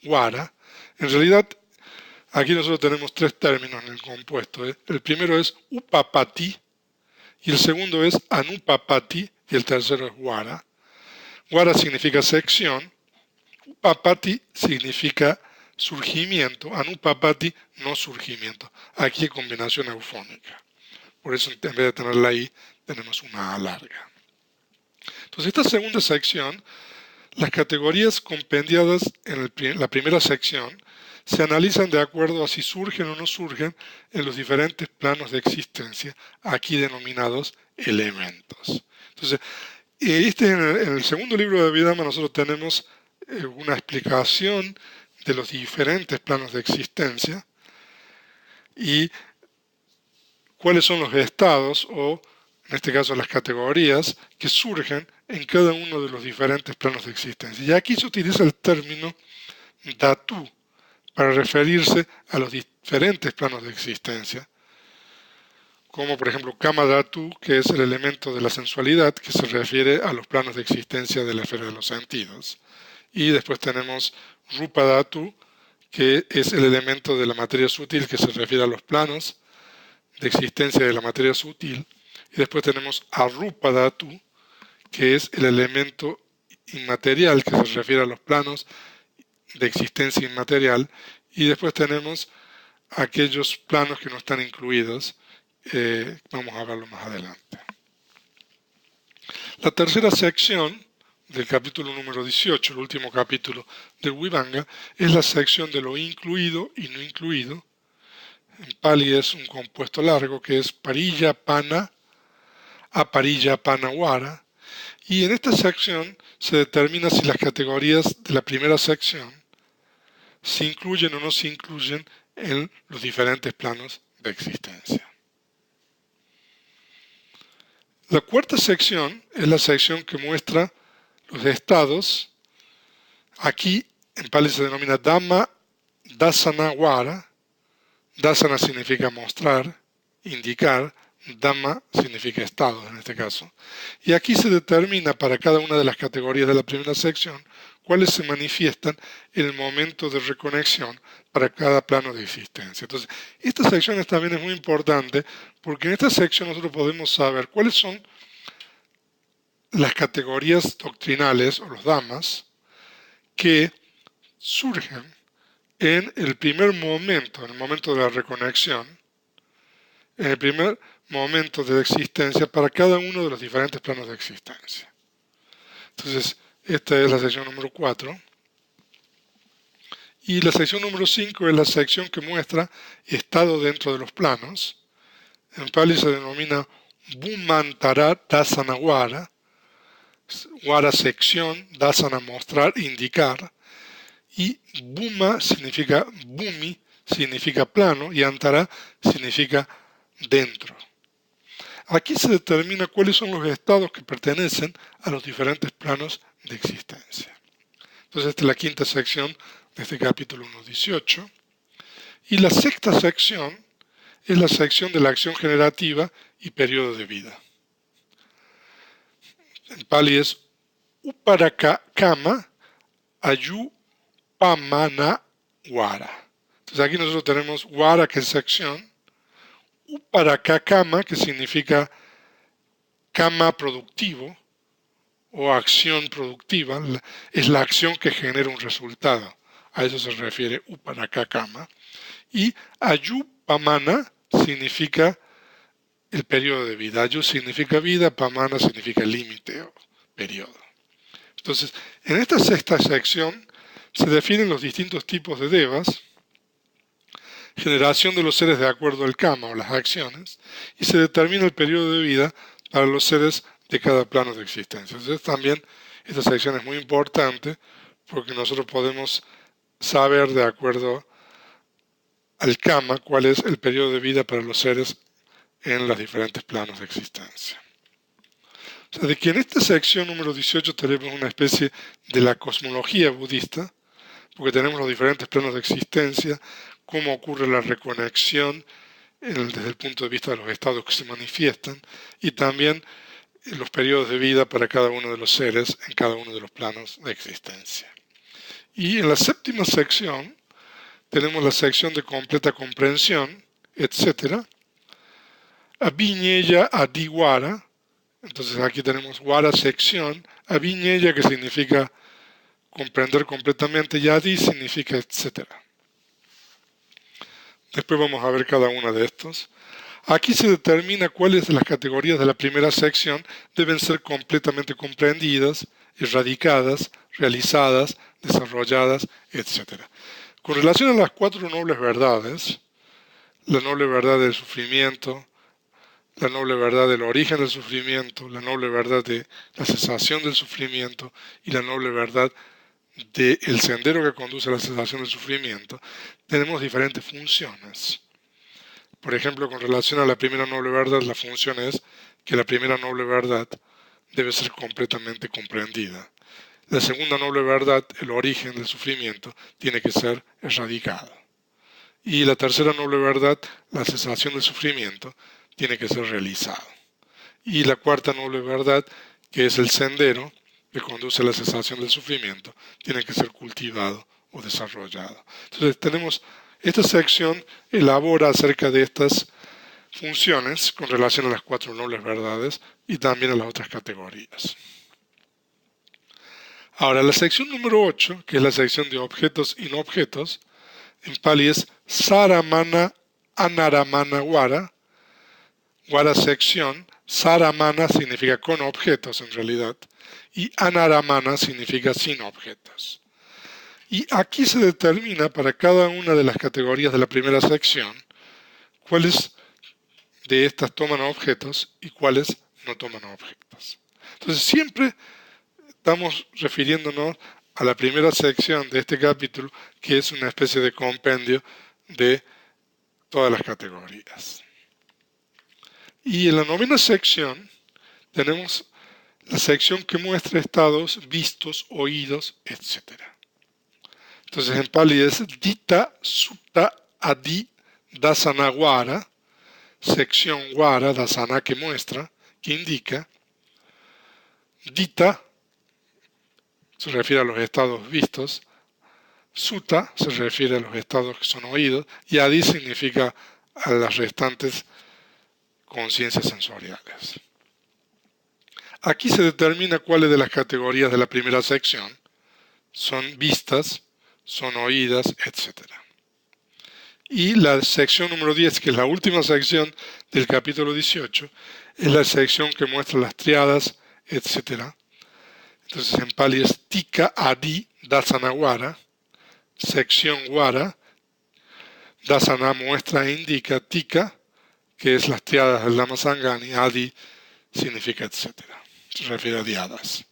Vara. En realidad, aquí nosotros tenemos tres términos en el compuesto. El primero es Upapati, y el segundo es Anupapati, y el tercero es Vara. Vara significa sección, Upapati significa surgimiento, Anupapati no surgimiento. Aquí hay combinación eufónica. Por eso en vez de tener la I, tenemos una A larga. Entonces, esta segunda sección, las categorías compendiadas en la primera sección se analizan de acuerdo a si surgen o no surgen en los diferentes planos de existencia, aquí denominados elementos. Entonces, en el segundo libro de Abhidhamma nosotros tenemos una explicación de los diferentes planos de existencia y cuáles son los estados o, en este caso, las categorías que surgen en cada uno de los diferentes planos de existencia. Y aquí se utiliza el término dhatu para referirse a los diferentes planos de existencia, como por ejemplo Kama Dhatu, que es el elemento de la sensualidad, que se refiere a los planos de existencia de la esfera de los sentidos. Y después tenemos Rupa Dhatu, que es el elemento de la materia sutil, que se refiere a los planos de existencia de la materia sutil. Y después tenemos Arupa Dhatu, que es el elemento inmaterial, que se refiere a los planos de existencia inmaterial. Y después tenemos aquellos planos que no están incluidos. Vamos a verlo más adelante. La tercera sección del capítulo número 18, el último capítulo del Vibhanga, es la sección de lo incluido y no incluido. En Pali es un compuesto largo que es Parilla Pana, Aparilla Pana Vara, y en esta sección se determina si las categorías de la primera sección se incluyen o no se incluyen en los diferentes planos de existencia. La cuarta sección es la sección que muestra los estados. Aquí en Pali se denomina Dhamma Dasana Vara. Dasana significa mostrar, indicar. Dhamma significa estados en este caso. Y aquí se determina para cada una de las categorías de la primera sección cuáles se manifiestan en el momento de reconexión para cada plano de existencia. Entonces, esta sección también es muy importante porque en esta sección nosotros podemos saber cuáles son las categorías doctrinales o los dhammas que surgen en el primer momento, en el momento de la reconexión, en el primer momento de existencia para cada uno de los diferentes planos de existencia. Entonces, esta es la sección número 4. Y la sección número 5 es la sección que muestra estado dentro de los planos. En Pali se denomina Bhumantara Dasana Vara. Vara sección, Dasana mostrar, indicar. Y Bhuma significa Bhumi, significa plano, y Antara significa dentro. Aquí se determina cuáles son los estados que pertenecen a los diferentes planos de existencia. Entonces, esta es la quinta sección de este capítulo 1.18. Y la sexta sección es la sección de la acción generativa y periodo de vida. En Pali es Uparakama Ayupamana Vara. Entonces, aquí nosotros tenemos Vara, que es sección, Uparakama, que significa kama productivo o acción productiva, es la acción que genera un resultado. A eso se refiere Uparakama. Y Ayupamana significa el periodo de vida. Ayu significa vida, Pamana significa límite o periodo. Entonces, en esta sexta sección se definen los distintos tipos de devas, generación de los seres de acuerdo al kama o las acciones, y se determina el periodo de vida para los seres de cada plano de existencia. Entonces también esta sección es muy importante porque nosotros podemos saber de acuerdo al kama cuál es el periodo de vida para los seres en los diferentes planos de existencia. O sea, de que en esta sección número 18 tenemos una especie de la cosmología budista, porque tenemos los diferentes planos de existencia, cómo ocurre la reconexión desde el punto de vista de los estados que se manifiestan, y también los periodos de vida para cada uno de los seres en cada uno de los planos de existencia. Y en la séptima sección tenemos la sección de completa comprensión, etc. Abiñeya adiwara. Entonces aquí tenemos wara sección, abiñeya que significa comprender completamente, y adi significa etc. Después vamos a ver cada una de estos. Aquí se determina cuáles de las categorías de la primera sección deben ser completamente comprendidas, erradicadas, realizadas, desarrolladas, etc. Con relación a las 4 nobles verdades, la noble verdad del sufrimiento, la noble verdad del origen del sufrimiento, la noble verdad de la cesación del sufrimiento y la noble verdad del sendero que conduce a la cesación del sufrimiento, tenemos diferentes funciones. Por ejemplo, con relación a la primera noble verdad, la función es que la primera noble verdad debe ser completamente comprendida. La segunda noble verdad, el origen del sufrimiento, tiene que ser erradicado. Y la tercera noble verdad, la cesación del sufrimiento, tiene que ser realizado. Y la cuarta noble verdad, que es el sendero que conduce a la cesación del sufrimiento, tiene que ser cultivado o desarrollado. Entonces tenemos, esta sección elabora acerca de estas funciones con relación a las 4 nobles verdades y también a las otras categorías. Ahora, la sección número 8, que es la sección de objetos y no objetos, en Pali es Saramana Anaramana Wara. Wara sección, Saramana significa con objetos en realidad, y Anaramana significa sin objetos. Y aquí se determina para cada una de las categorías de la primera sección cuáles de estas toman objetos y cuáles no toman objetos. Entonces siempre estamos refiriéndonos a la primera sección de este capítulo, que es una especie de compendio de todas las categorías. Y en la novena sección tenemos la sección que muestra estados vistos, oídos, etc. Entonces en Pali es Dita Sutta Adi Dasana Wara, sección Wara, Dasana que muestra, que indica. Dita se refiere a los estados vistos, Sutta se refiere a los estados que son oídos, y Adi significa a las restantes conciencias sensoriales. Aquí se determina cuáles de las categorías de la primera sección son vistas, son oídas, etc. Y la sección número 10, que es la última sección del capítulo 18, es la sección que muestra las triadas, etc. Entonces en Pali es Tika Adi Dasana Wara, sección Wara, Dasana muestra e indica, Tika, que es las triadas del Lama Sangani, Adi significa etc. Se refiere a diadas.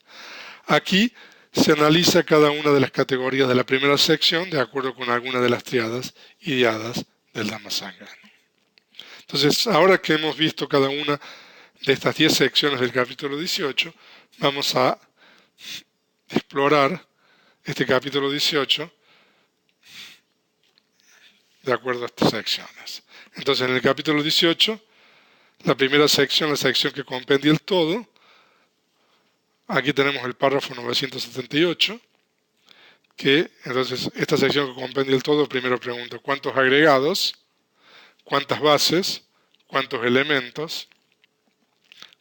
Aquí se analiza cada una de las categorías de la primera sección de acuerdo con alguna de las triadas y diadas del Dhamma Sangani. Entonces, ahora que hemos visto cada una de estas 10 secciones del capítulo 18, vamos a explorar este capítulo 18 de acuerdo a estas secciones. Entonces, en el capítulo 18, la primera sección, la sección que compendia el todo, aquí tenemos el párrafo 978, que entonces esta sección que compendia el todo primero pregunta cuántos agregados, cuántas bases, cuántos elementos,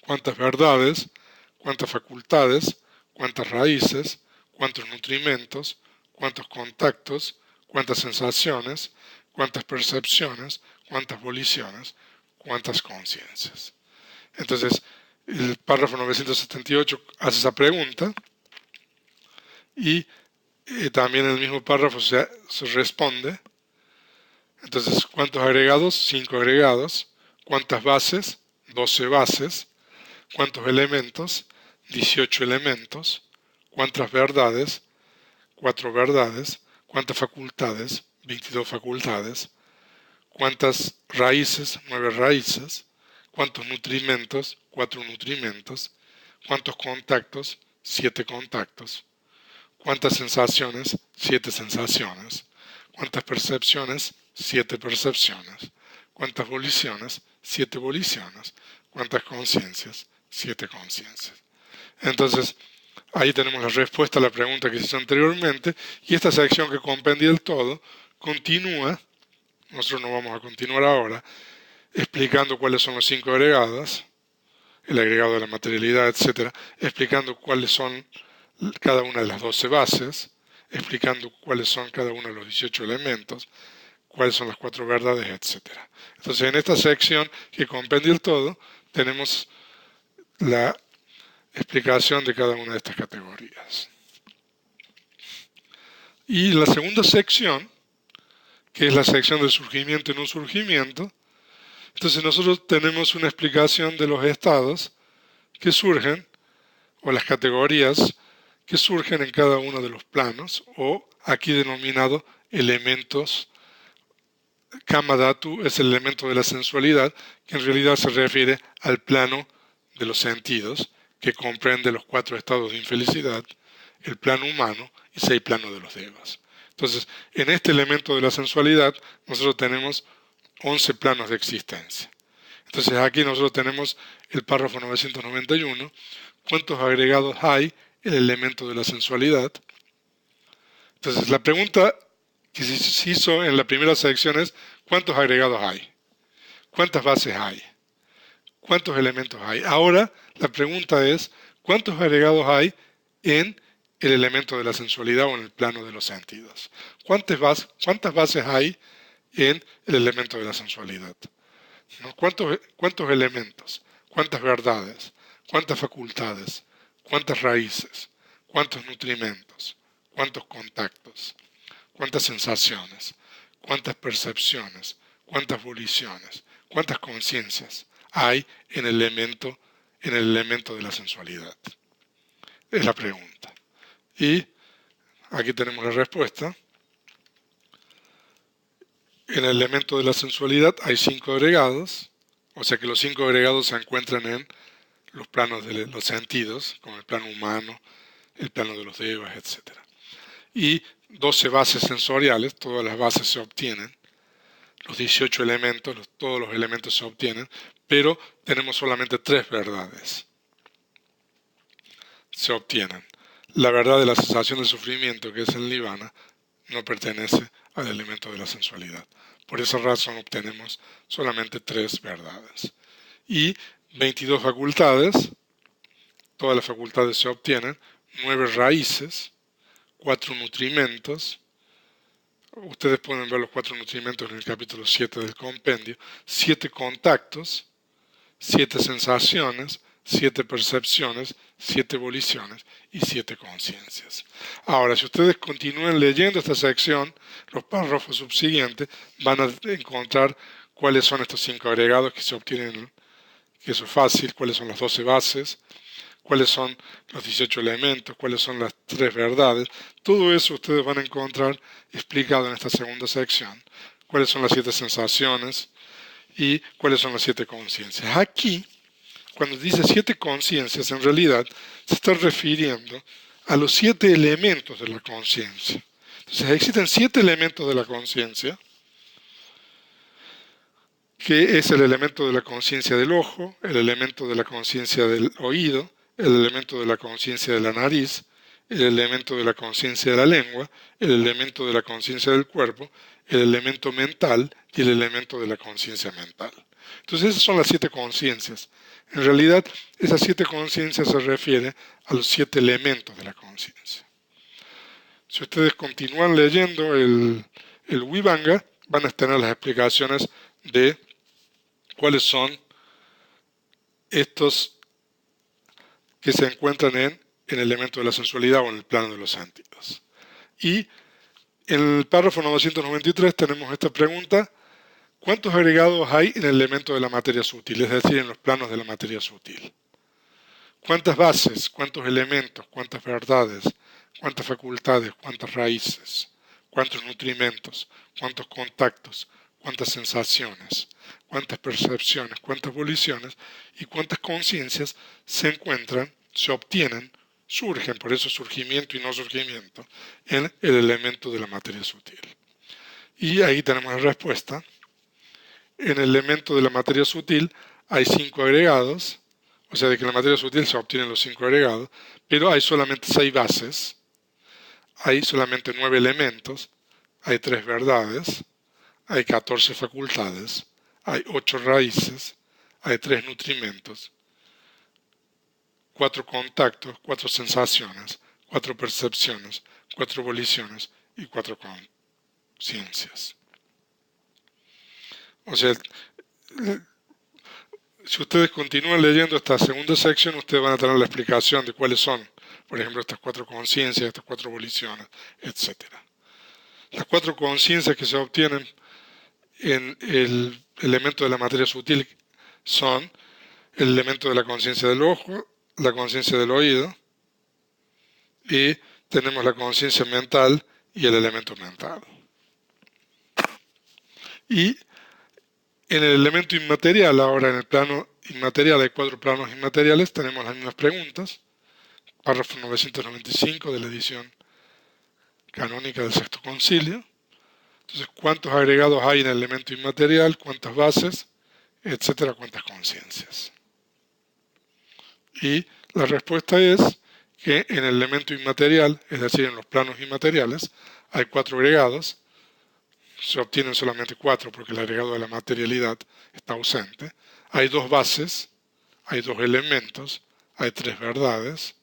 cuántas verdades, cuántas facultades, cuántas raíces, cuántos nutrimentos, cuántos contactos, cuántas sensaciones, cuántas percepciones, cuántas voliciones, cuántas conciencias. Entonces, el párrafo 978 hace esa pregunta y también en el mismo párrafo se responde. Entonces, ¿cuántos agregados? 5 agregados. ¿Cuántas bases? 12 bases. ¿Cuántos elementos? 18 elementos. ¿Cuántas verdades? 4 verdades. ¿Cuántas facultades? 22 facultades. ¿Cuántas raíces? 9 raíces. ¿Cuántos nutrimentos? 4 nutrimentos. ¿Cuántos contactos? 7 contactos. ¿Cuántas sensaciones? 7 sensaciones. ¿Cuántas percepciones? 7 percepciones. ¿Cuántas voliciones? 7 voliciones. ¿Cuántas conciencias? 7 conciencias. Entonces, ahí tenemos la respuesta a la pregunta que se hizo anteriormente, y esta sección que compendia el todo continúa, nosotros no vamos a continuar ahora, explicando cuáles son los 5 agregados, el agregado de la materialidad, etc., explicando cuáles son cada una de las 12 bases, explicando cuáles son cada uno de los 18 elementos, cuáles son las 4 verdades, etc. Entonces, en esta sección que compendia el todo, tenemos la explicación de cada una de estas categorías. Y la segunda sección, que es la sección del surgimiento y no surgimiento, entonces nosotros tenemos una explicación de los estados que surgen, o las categorías que surgen en cada uno de los planos, o aquí denominado elementos. Kama Dhatu es el elemento de la sensualidad, que en realidad se refiere al plano de los sentidos, que comprende los 4 estados de infelicidad, el plano humano y 6 planos de los devas. Entonces, en este elemento de la sensualidad, nosotros tenemos 11 planos de existencia. Entonces, aquí nosotros tenemos el párrafo 991, ¿cuántos agregados hay en el elemento de la sensualidad? Entonces, la pregunta que se hizo en la primera sección es, ¿cuántos agregados hay? ¿Cuántas bases hay? ¿Cuántos elementos hay? Ahora, la pregunta es, ¿cuántos agregados hay en el elemento de la sensualidad o en el plano de los sentidos? ¿Cuántas bases hay en el elemento de la sensualidad? ¿No? ¿Cuántos elementos? ¿Cuántas verdades? ¿Cuántas facultades? ¿Cuántas raíces? ¿Cuántos nutrimentos? ¿Cuántos contactos? ¿Cuántas sensaciones? ¿Cuántas percepciones? ¿Cuántas voliciones? ¿Cuántas conciencias hay en el elemento de la sensualidad? Es la pregunta. Y aquí tenemos la respuesta. En el elemento de la sensualidad hay 5 agregados, o sea que los 5 agregados se encuentran en los planos de los sentidos, como el plano humano, el plano de los devas, etc. Y 12 bases sensoriales, todas las bases se obtienen, los 18 elementos, todos los elementos se obtienen, pero tenemos solamente 3 verdades. Se obtienen. La verdad de la sensación de sufrimiento, que es el nirvana, no pertenece al elemento de la sensualidad. Por esa razón obtenemos solamente 3 verdades. Y 22 facultades, todas las facultades se obtienen, 9 raíces, 4 nutrimentos. Ustedes pueden ver los 4 nutrimentos en el capítulo 7 del compendio. 7 contactos, 7 sensaciones, 7 percepciones, 7 voliciones y 7 conciencias. Ahora, si ustedes continúan leyendo esta sección, los párrafos subsiguientes van a encontrar cuáles son estos 5 agregados que se obtienen, que eso es fácil, cuáles son las 12 bases, cuáles son los 18 elementos, cuáles son las 3 verdades. Todo eso ustedes van a encontrar explicado en esta segunda sección. Cuáles son las 7 sensaciones y cuáles son las 7 conciencias. Aquí, cuando dice 7 conciencias, en realidad se está refiriendo a los 7 elementos de la conciencia. Entonces existen 7 elementos de la conciencia, que es el elemento de la conciencia del ojo, el elemento de la conciencia del oído, el elemento de la conciencia de la nariz, el elemento de la conciencia de la lengua, el elemento de la conciencia del cuerpo, el elemento mental y el elemento de la conciencia mental. Entonces esas son las 7 conciencias. En realidad, esas 7 conciencias se refieren a los 7 elementos de la conciencia. Si ustedes continúan leyendo el Vibhanga, van a tener las explicaciones de cuáles son estos que se encuentran en el elemento de la sensualidad o en el plano de los sentidos. Y en el párrafo 993 tenemos esta pregunta: ¿cuántos agregados hay en el elemento de la materia sutil? Es decir, en los planos de la materia sutil. ¿Cuántas bases? ¿Cuántos elementos? ¿Cuántas verdades? ¿Cuántas facultades? ¿Cuántas raíces? ¿Cuántos nutrimentos? ¿Cuántos contactos? ¿Cuántas sensaciones? ¿Cuántas percepciones? ¿Cuántas voliciones? ¿Y cuántas conciencias se encuentran, se obtienen, surgen, por eso surgimiento y no surgimiento, en el elemento de la materia sutil? Y ahí tenemos la respuesta. En el elemento de la materia sutil hay 5 agregados, o sea, de que en la materia sutil se obtienen los 5 agregados, pero hay solamente 6 bases, hay solamente 9 elementos, hay 3 verdades, hay 14 facultades, hay 8 raíces, hay 3 nutrimentos, 4 contactos, 4 sensaciones, 4 percepciones, 4 voliciones y 4 conciencias. O sea, si ustedes continúan leyendo esta segunda sección, ustedes van a tener la explicación de cuáles son, por ejemplo, estas 4 conciencias, estas 4 voliciones, etc. Las 4 conciencias que se obtienen en el elemento de la materia sutil son el elemento de la conciencia del ojo, la conciencia del oído, y tenemos la conciencia mental y el elemento mental. Y en el elemento inmaterial, ahora en el plano inmaterial hay 4 planos inmateriales, tenemos las mismas preguntas, párrafo 995 de la edición canónica del Sexto Concilio. Entonces, ¿cuántos agregados hay en el elemento inmaterial? ¿Cuántas bases? Etcétera, ¿cuántas conciencias? Y la respuesta es que en el elemento inmaterial, es decir, en los planos inmateriales, hay 4 agregados. Se obtienen solamente 4 porque el agregado de la materialidad está ausente. Hay 2 bases, hay 2 elementos, hay 3 verdades,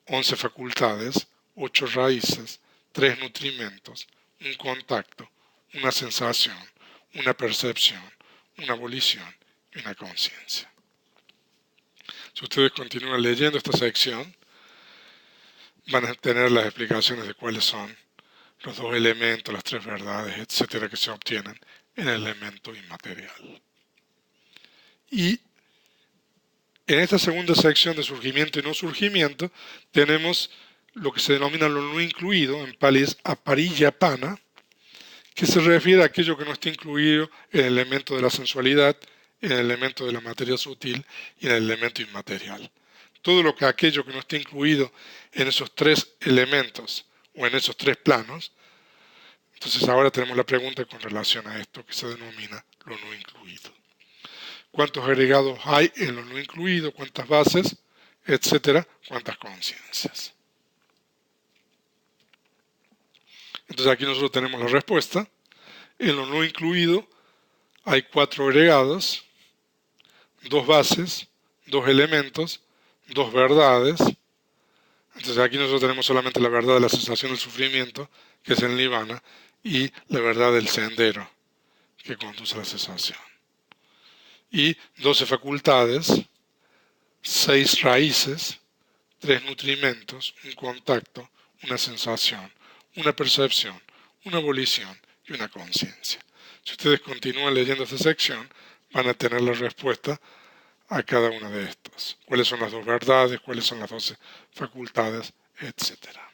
11 facultades, 8 raíces, 3 nutrimentos, un contacto, una sensación, una percepción, una volición y una conciencia. Si ustedes continúan leyendo esta sección, van a tener las explicaciones de cuáles son los 2 elementos, las 3 verdades, etcétera, que se obtienen en el elemento inmaterial. Y en esta segunda sección de surgimiento y no surgimiento, tenemos lo que se denomina lo no incluido, en pali es apariyapana, que se refiere a aquello que no está incluido en el elemento de la sensualidad, en el elemento de la materia sutil y en el elemento inmaterial. Todo aquello que no está incluido en esos 3 elementos o en esos 3 planos. Entonces ahora tenemos la pregunta con relación a esto que se denomina lo no incluido. ¿Cuántos agregados hay en lo no incluido? ¿Cuántas bases? Etcétera. ¿Cuántas conciencias? Entonces aquí nosotros tenemos la respuesta. En lo no incluido hay 4 agregados, 2 bases, 2 elementos, 2 verdades. Entonces aquí nosotros tenemos solamente la verdad de la sensación del sufrimiento, que es el nirvana, y la verdad del sendero, que conduce a la cesación. Y 12 facultades, 6 raíces, 3 nutrimentos, un contacto, una sensación, una percepción, una volición y una conciencia. Si ustedes continúan leyendo esta sección, van a tener la respuesta a cada una de estas. ¿Cuáles son las 2 verdades? ¿Cuáles son las 12 facultades? Etcétera.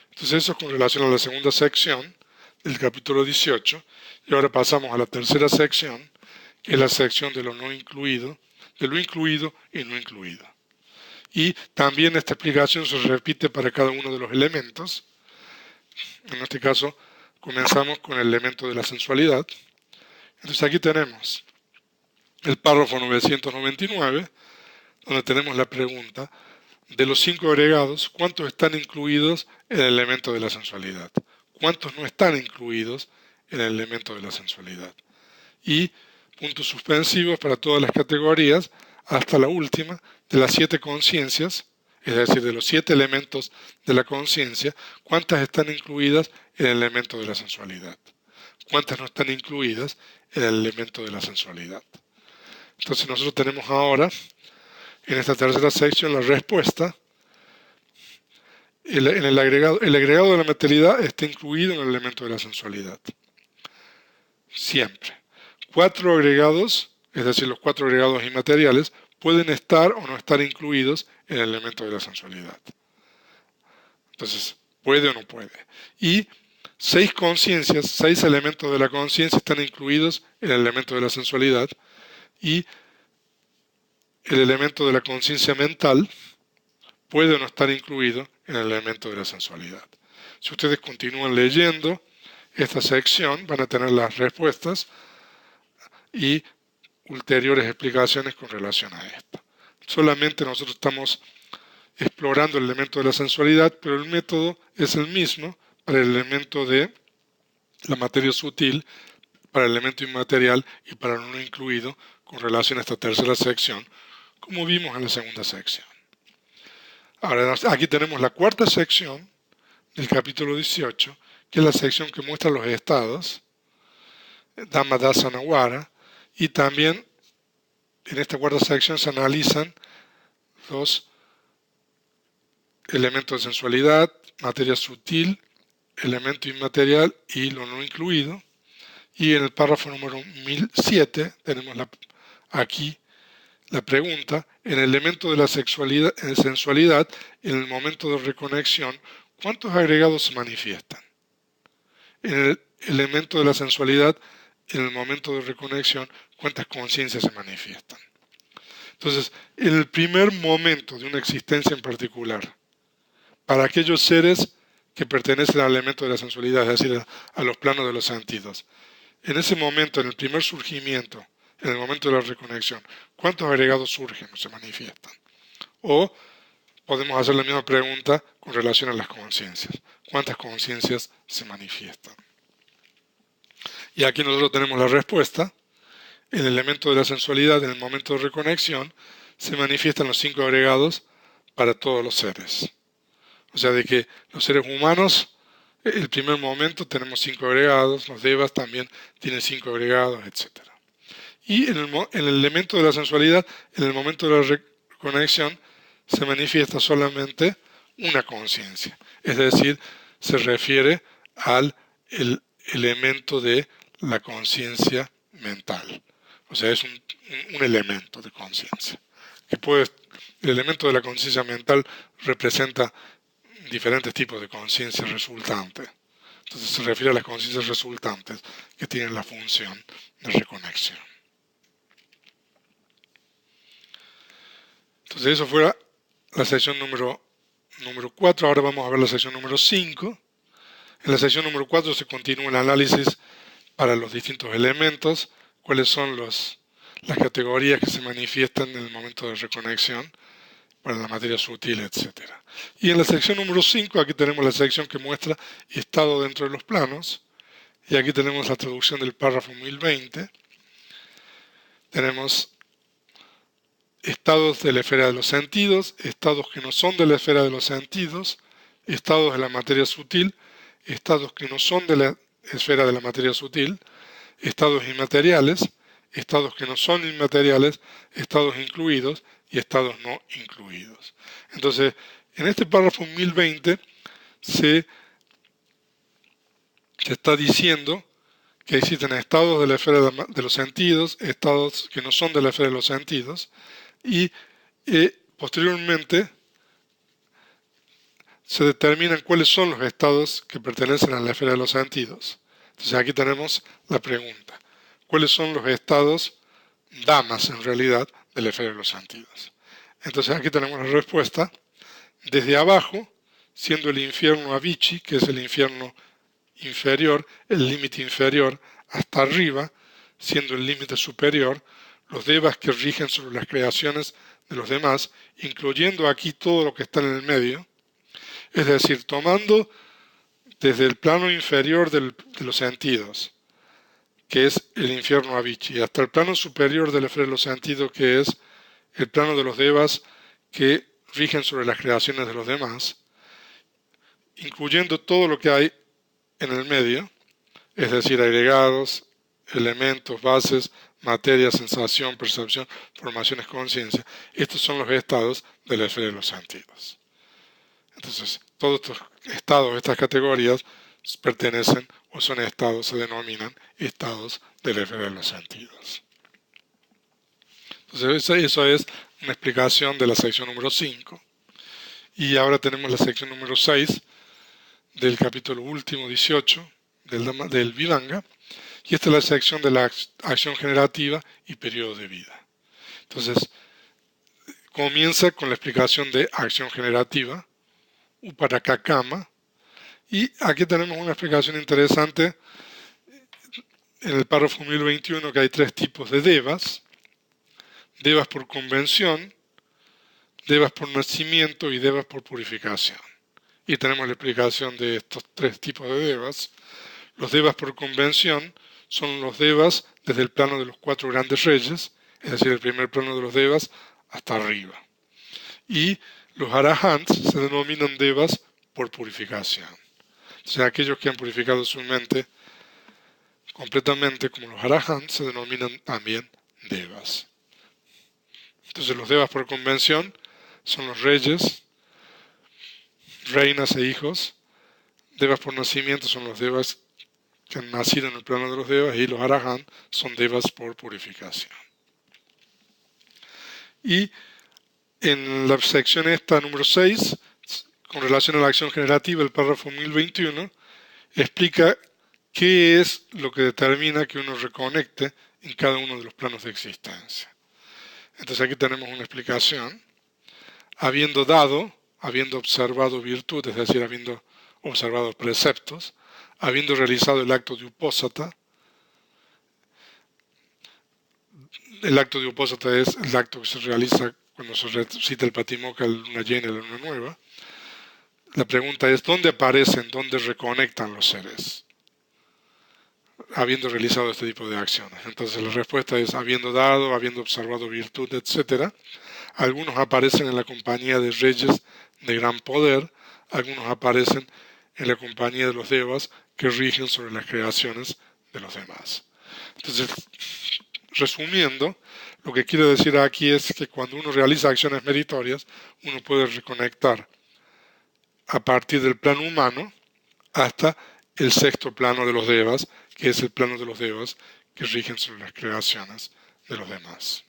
Entonces eso es con relación a la segunda sección del capítulo 18. Y ahora pasamos a la tercera sección, que es la sección de lo no incluido, de lo incluido y no incluido. Y también esta explicación se repite para cada uno de los elementos. En este caso, comenzamos con el elemento de la sensualidad. Entonces aquí tenemos el párrafo 999, donde tenemos la pregunta, de los 5 agregados, ¿cuántos están incluidos en el elemento de la sensualidad? ¿Cuántos no están incluidos en el elemento de la sensualidad? Y puntos suspensivos para todas las categorías, hasta la última, de las 7 conciencias, es decir, de los 7 elementos de la conciencia, ¿cuántas están incluidas en el elemento de la sensualidad? ¿Cuántas no están incluidas en el elemento de la sensualidad? Entonces nosotros tenemos ahora, en esta tercera sección, la respuesta. El agregado de la materialidad está incluido en el elemento de la sensualidad. Siempre. 4 agregados, es decir, los 4 agregados inmateriales, pueden estar o no estar incluidos en el elemento de la sensualidad. Entonces, puede o no puede. Y 6 conciencias, 6 elementos de la conciencia están incluidos en el elemento de la sensualidad, y el elemento de la conciencia mental puede o no estar incluido en el elemento de la sensualidad. Si ustedes continúan leyendo esta sección, van a tener las respuestas y ulteriores explicaciones con relación a esto. Solamente nosotros estamos explorando el elemento de la sensualidad, pero el método es el mismo para el elemento de la materia sutil, para el elemento inmaterial y para lo no incluido con relación a esta tercera sección, como vimos en la segunda sección. Ahora, aquí tenemos la cuarta sección del capítulo 18, que es la sección que muestra los estados, Dhamma Dasana Vara, y también en esta cuarta sección se analizan los elementos de sensualidad, materia sutil, elemento inmaterial y lo no incluido. Y en el párrafo número 1007 tenemos aquí la pregunta: en el elemento de la sensualidad, en el momento de reconexión, ¿cuántos agregados se manifiestan? En el elemento de la sensualidad, en el momento de reconexión, ¿cuántas conciencias se manifiestan? Entonces, en el primer momento de una existencia en particular, para aquellos seres que pertenecen al elemento de la sensualidad, es decir, a los planos de los sentidos, en ese momento, en el primer surgimiento, en el momento de la reconexión, ¿cuántos agregados surgen o se manifiestan? O podemos hacer la misma pregunta con relación a las conciencias. ¿Cuántas conciencias se manifiestan? Y aquí nosotros tenemos la respuesta. El elemento de la sensualidad, en el momento de reconexión, se manifiestan los 5 agregados para todos los seres. O sea, de que los seres humanos, el primer momento tenemos 5 agregados, los devas también tienen 5 agregados, etc. Y en el elemento de la sensualidad, en el momento de la reconexión, se manifiesta solamente una conciencia. Es decir, se refiere al elemento de la conciencia mental. O sea, es un elemento de conciencia. El elemento de la conciencia mental representa diferentes tipos de conciencia resultante. Entonces se refiere a las conciencias resultantes que tienen la función de reconexión. Entonces eso fue la sección número 4. Ahora vamos a ver la sección número 5. En la sección número 4 se continúa el análisis para los distintos elementos, cuáles son las categorías que se manifiestan en el momento de reconexión para la materia sutil, etc. Y en la sección número 5, aquí tenemos la sección que muestra estado dentro de los planos, y aquí tenemos la traducción del párrafo 1020. Tenemos estados de la esfera de los sentidos, estados que no son de la esfera de los sentidos, estados de la materia sutil, estados que no son de la esfera de la materia sutil, estados inmateriales, estados que no son inmateriales, estados incluidos y estados no incluidos. Entonces, en este párrafo 1020 se está diciendo que existen estados de la esfera de los sentidos, estados que no son de la esfera de los sentidos, y posteriormente se determinan cuáles son los estados que pertenecen a la esfera de los sentidos. Entonces aquí tenemos la pregunta: ¿cuáles son los estados dhammas en realidad de la esfera de los sentidos? Entonces aquí tenemos la respuesta. Desde abajo, siendo el infierno Avicii, que es el infierno inferior, el límite inferior, hasta arriba, siendo el límite superior, los devas que rigen sobre las creaciones de los demás, incluyendo aquí todo lo que está en el medio, es decir, tomando desde el plano inferior de los sentidos, que es el infierno Avicii, hasta el plano superior de la esfera de los sentidos, que es el plano de los devas que rigen sobre las creaciones de los demás, incluyendo todo lo que hay en el medio, es decir, agregados, elementos, bases, materia, sensación, percepción, formaciones, conciencia. Estos son los estados de la esfera de los sentidos. Entonces, todos estos estados, estas categorías, pertenecen o son estados, se denominan estados de la esfera de los sentidos. Entonces, eso es una explicación de la sección número 5. Y ahora tenemos la sección número 6 del capítulo último 18 del Vivanga. Y esta es la sección de la acción generativa y periodo de vida. Entonces, comienza con la explicación de acción generativa, Uparakakama, y aquí tenemos una explicación interesante en el párrafo 1021, que hay 3 tipos de devas. Devas por convención, devas por nacimiento y devas por purificación. Y tenemos la explicación de estos tres tipos de devas. Los devas por convención son los devas desde el plano de los cuatro grandes reyes, es decir, el primer plano de los devas hasta arriba. Y los arahants se denominan devas por purificación. O sea, aquellos que han purificado su mente completamente, como los arahants, se denominan también devas. Entonces los devas por convención son los reyes, reinas e hijos. Devas por nacimiento son los devas que han nacido en el plano de los devas, y los arahants son devas por purificación. Y en la sección esta, número 6, con relación a la acción generativa, el párrafo 1021, explica qué es lo que determina que uno reconecte en cada uno de los planos de existencia. Entonces aquí tenemos una explicación. Habiendo dado, habiendo observado virtud, es decir, habiendo observado preceptos, habiendo realizado el acto de upósata. El acto de upósata es el acto que se realiza cuando se recita el Patimokkha, la luna llena y la luna nueva. La pregunta es, ¿dónde aparecen, dónde reconectan los seres? Habiendo realizado este tipo de acciones. Entonces la respuesta es, habiendo dado, habiendo observado virtud, etc. Algunos aparecen en la compañía de reyes de gran poder, algunos aparecen en la compañía de los devas que rigen sobre las creaciones de los demás. Entonces, resumiendo, lo que quiero decir aquí es que cuando uno realiza acciones meritorias, uno puede reconectar a partir del plano humano hasta el sexto plano de los devas, que es el plano de los devas que rigen sobre las creaciones de los demás.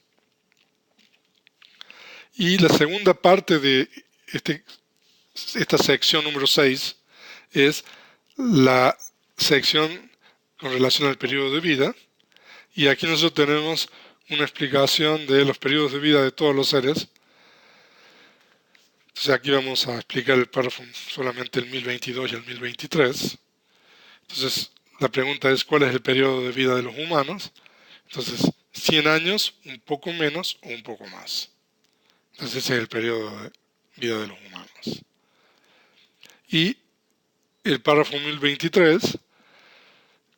Y la segunda parte de esta sección número 6 es la sección con relación al periodo de vida. Y aquí nosotros tenemos una explicación de los periodos de vida de todos los seres. Entonces aquí vamos a explicar el párrafo solamente el 1022 y el 1023. Entonces la pregunta es, ¿cuál es el periodo de vida de los humanos? Entonces, 100 años, un poco menos o un poco más. Entonces ese es el periodo de vida de los humanos. Y el párrafo 1023,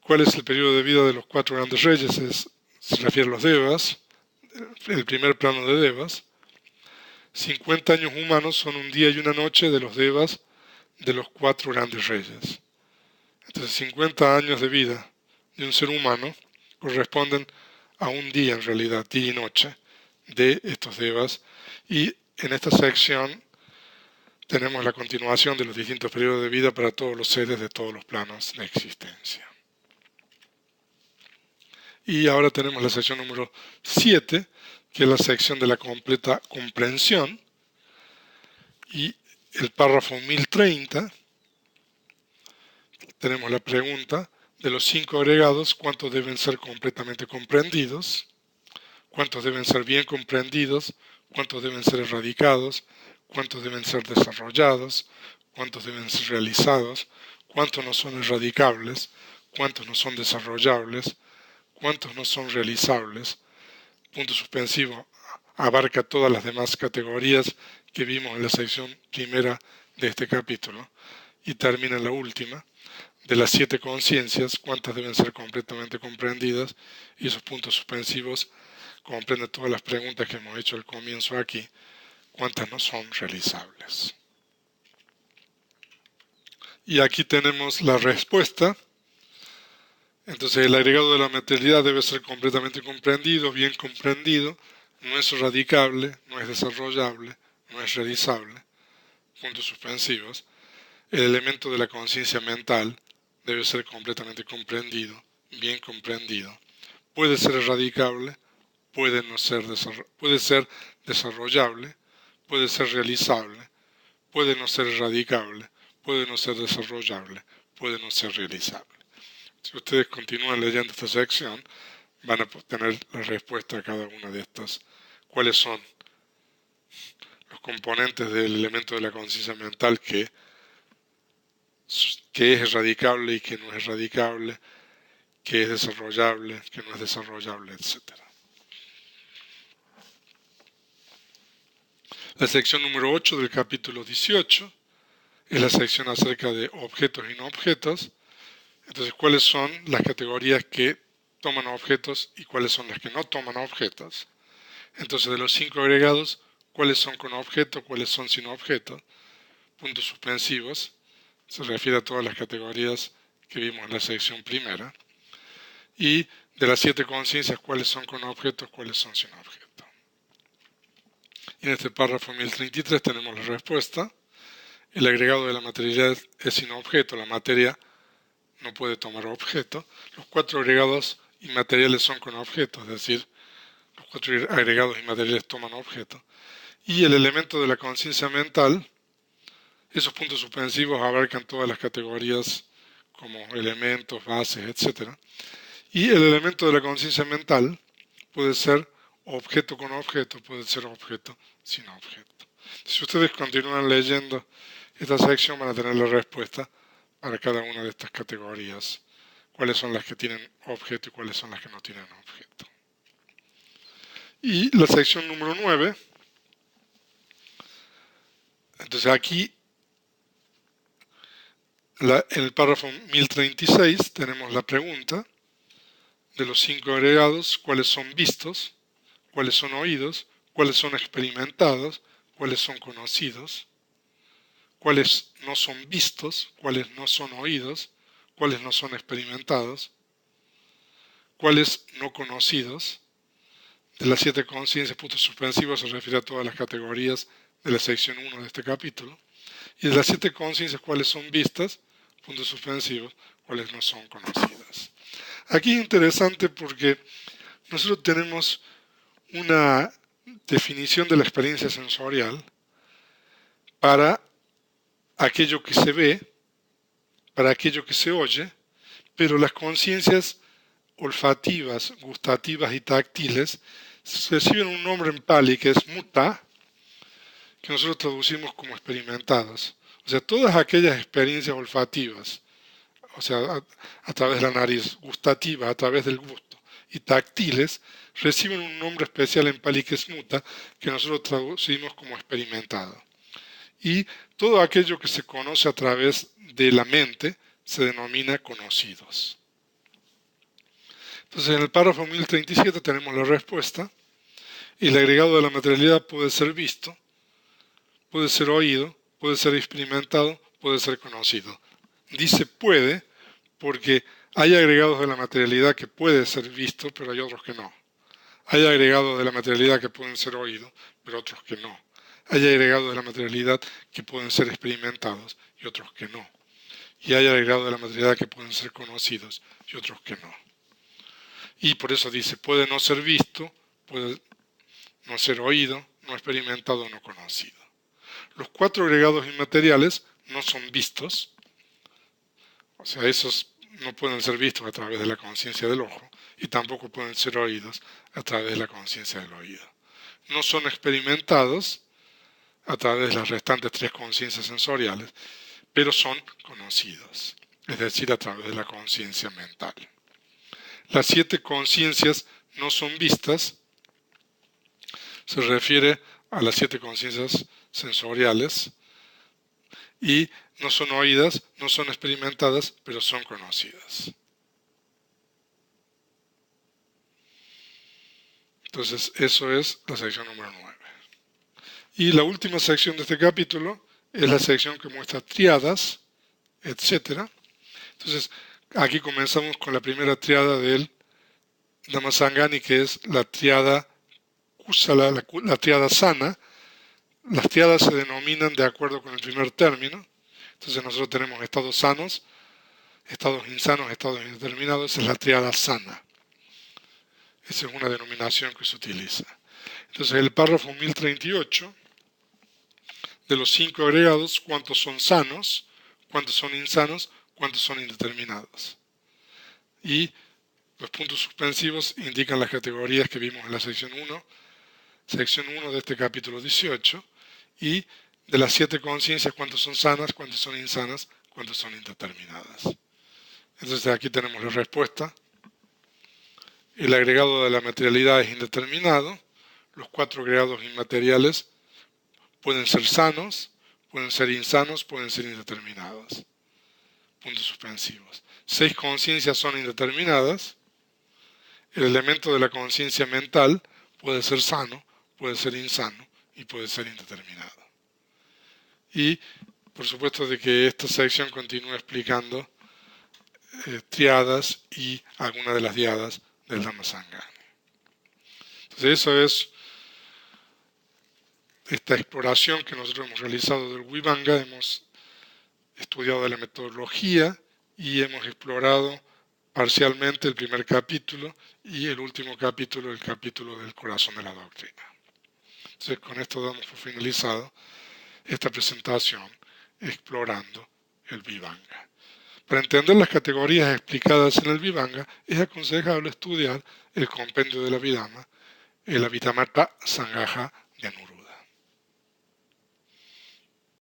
¿cuál es el periodo de vida de los cuatro grandes reyes? Se refiere a los devas, el primer plano de devas. 50 años humanos son un día y una noche de los devas de los cuatro grandes reyes. Entonces 50 años de vida de un ser humano corresponden a un día en realidad, día y noche, de estos devas. Y en esta sección tenemos la continuación de los distintos periodos de vida para todos los seres de todos los planos de existencia. Y ahora tenemos la sección número 7, que es la sección de la completa comprensión. Y el párrafo 1030, tenemos la pregunta de los 5 agregados, ¿cuántos deben ser completamente comprendidos? ¿Cuántos deben ser bien comprendidos? ¿Cuántos deben ser erradicados? ¿Cuántos deben ser desarrollados? ¿Cuántos deben ser realizados? ¿Cuántos no son erradicables? ¿Cuántos no son desarrollables? ¿Cuántos no son realizables? Punto suspensivo. Abarca todas las demás categorías que vimos en la sección primera de este capítulo y termina en la última. De las 7 conciencias, cuántas deben ser completamente comprendidas, y esos puntos suspensivos comprenden todas las preguntas que hemos hecho al comienzo aquí, cuántas no son realizables. Y aquí tenemos la respuesta. Entonces el agregado de la materialidad debe ser completamente comprendido, bien comprendido, no es erradicable, no es desarrollable, no es realizable. Puntos suspensivos. El elemento de la conciencia mental debe ser completamente comprendido, bien comprendido. Puede ser erradicable, puede ser desarrollable, puede ser realizable, puede no ser erradicable, puede no ser desarrollable, puede no ser realizable. Si ustedes continúan leyendo esta sección, van a tener la respuesta a cada una de estas. ¿Cuáles son los componentes del elemento de la conciencia mental que es erradicable y que no es erradicable, que es desarrollable, que no es desarrollable, etc.? La sección número 8 del capítulo 18 es la sección acerca de objetos y no objetos. Entonces, ¿cuáles son las categorías que toman objetos y cuáles son las que no toman objetos? Entonces, de los 5 agregados, ¿cuáles son con objeto, cuáles son sin objeto? Puntos suspensivos. Se refiere a todas las categorías que vimos en la sección primera. Y de las 7 conciencias, ¿cuáles son con objetos, cuáles son sin objeto? Y en este párrafo 1033 tenemos la respuesta. El agregado de la materialidad es sin objeto. La materia no puede tomar objeto. Los 4 agregados inmateriales son con objeto, es decir, los 4 agregados inmateriales toman objeto. Y el elemento de la conciencia mental, esos puntos suspensivos abarcan todas las categorías como elementos, bases, etc. Y el elemento de la conciencia mental puede ser objeto con objeto, puede ser objeto sin objeto. Si ustedes continúan leyendo esta sección van a tener la respuesta para cada una de estas categorías, cuáles son las que tienen objeto y cuáles son las que no tienen objeto. Y la sección número 9, entonces aquí en el párrafo 1036 tenemos la pregunta de los 5 agregados, cuáles son vistos, cuáles son oídos, cuáles son experimentados, cuáles son conocidos, cuáles no son vistos, cuáles no son oídos, cuáles no son experimentados, cuáles no conocidos. De las 7 conciencias, puntos suspensivos, se refiere a todas las categorías de la sección 1 de este capítulo. Y de las 7 conciencias, cuáles son vistas, puntos suspensivos, cuáles no son conocidas. Aquí es interesante porque nosotros tenemos una definición de la experiencia sensorial para aquello que se ve, para aquello que se oye, pero las conciencias olfativas, gustativas y táctiles reciben un nombre en pali que es muta, que nosotros traducimos como experimentadas. O sea, todas aquellas experiencias olfativas, o sea, a través de la nariz, gustativas, a través del gusto, y táctiles, reciben un nombre especial en pali que es muta, que nosotros traducimos como experimentado. Y todo aquello que se conoce a través de la mente se denomina conocidos. Entonces, en el párrafo 1037 tenemos la respuesta. El agregado de la materialidad puede ser visto, puede ser oído, puede ser experimentado, puede ser conocido. Dice puede porque hay agregados de la materialidad que puede ser visto, pero hay otros que no. Hay agregados de la materialidad que pueden ser oídos, pero otros que no. Hay agregados de la materialidad que pueden ser experimentados y otros que no. Y hay agregados de la materialidad que pueden ser conocidos y otros que no. Y por eso dice, puede no ser visto, puede no ser oído, no experimentado, no conocido. Los 4 agregados inmateriales no son vistos, o sea, esos no pueden ser vistos a través de la conciencia del ojo y tampoco pueden ser oídos a través de la conciencia del oído. No son experimentados a través de las restantes 3 conciencias sensoriales, pero son conocidos, es decir, a través de la conciencia mental. Las 7 conciencias no son vistas, se refiere a las 7 conciencias sensoriales, y no son oídas, no son experimentadas, pero son conocidas. Entonces, eso es la sección número 9. Y la última sección de este capítulo es la sección que muestra triadas, etc. Entonces, aquí comenzamos con la primera triada del Dhammasangani, que es la triada Kusala, la triada sana. Las triadas se denominan de acuerdo con el primer término. Entonces nosotros tenemos estados sanos, estados insanos, estados indeterminados. Esa es la triada sana. Esa es una denominación que se utiliza. Entonces el párrafo 1038, de los 5 agregados, ¿cuántos son sanos? ¿Cuántos son insanos? ¿Cuántos son indeterminados? Y los puntos suspensivos indican las categorías que vimos en la sección 1 de este capítulo 18, y de las 7 conciencias, cuántas son sanas, cuántas son insanas, cuántas son indeterminadas. Entonces aquí tenemos la respuesta. El agregado de la materialidad es indeterminado. Los 4 agregados inmateriales pueden ser sanos, pueden ser insanos, pueden ser indeterminados. Puntos suspensivos. 6 conciencias son indeterminadas. El elemento de la conciencia mental puede ser sano, puede ser insano y puede ser indeterminado. Y por supuesto de que esta sección continúa explicando triadas y algunas de las diadas del Dhammasangha. Entonces eso es esta exploración que nosotros hemos realizado del Vibhanga. Hemos estudiado la metodología y hemos explorado parcialmente el primer capítulo y el último capítulo, el capítulo del corazón de la doctrina. Entonces con esto damos por finalizado esta presentación explorando el Vibhanga. Para entender las categorías explicadas en el Vibhanga es aconsejable estudiar el compendio de la Abhidhamma, el Abhidhamma Sangaha de Anuru.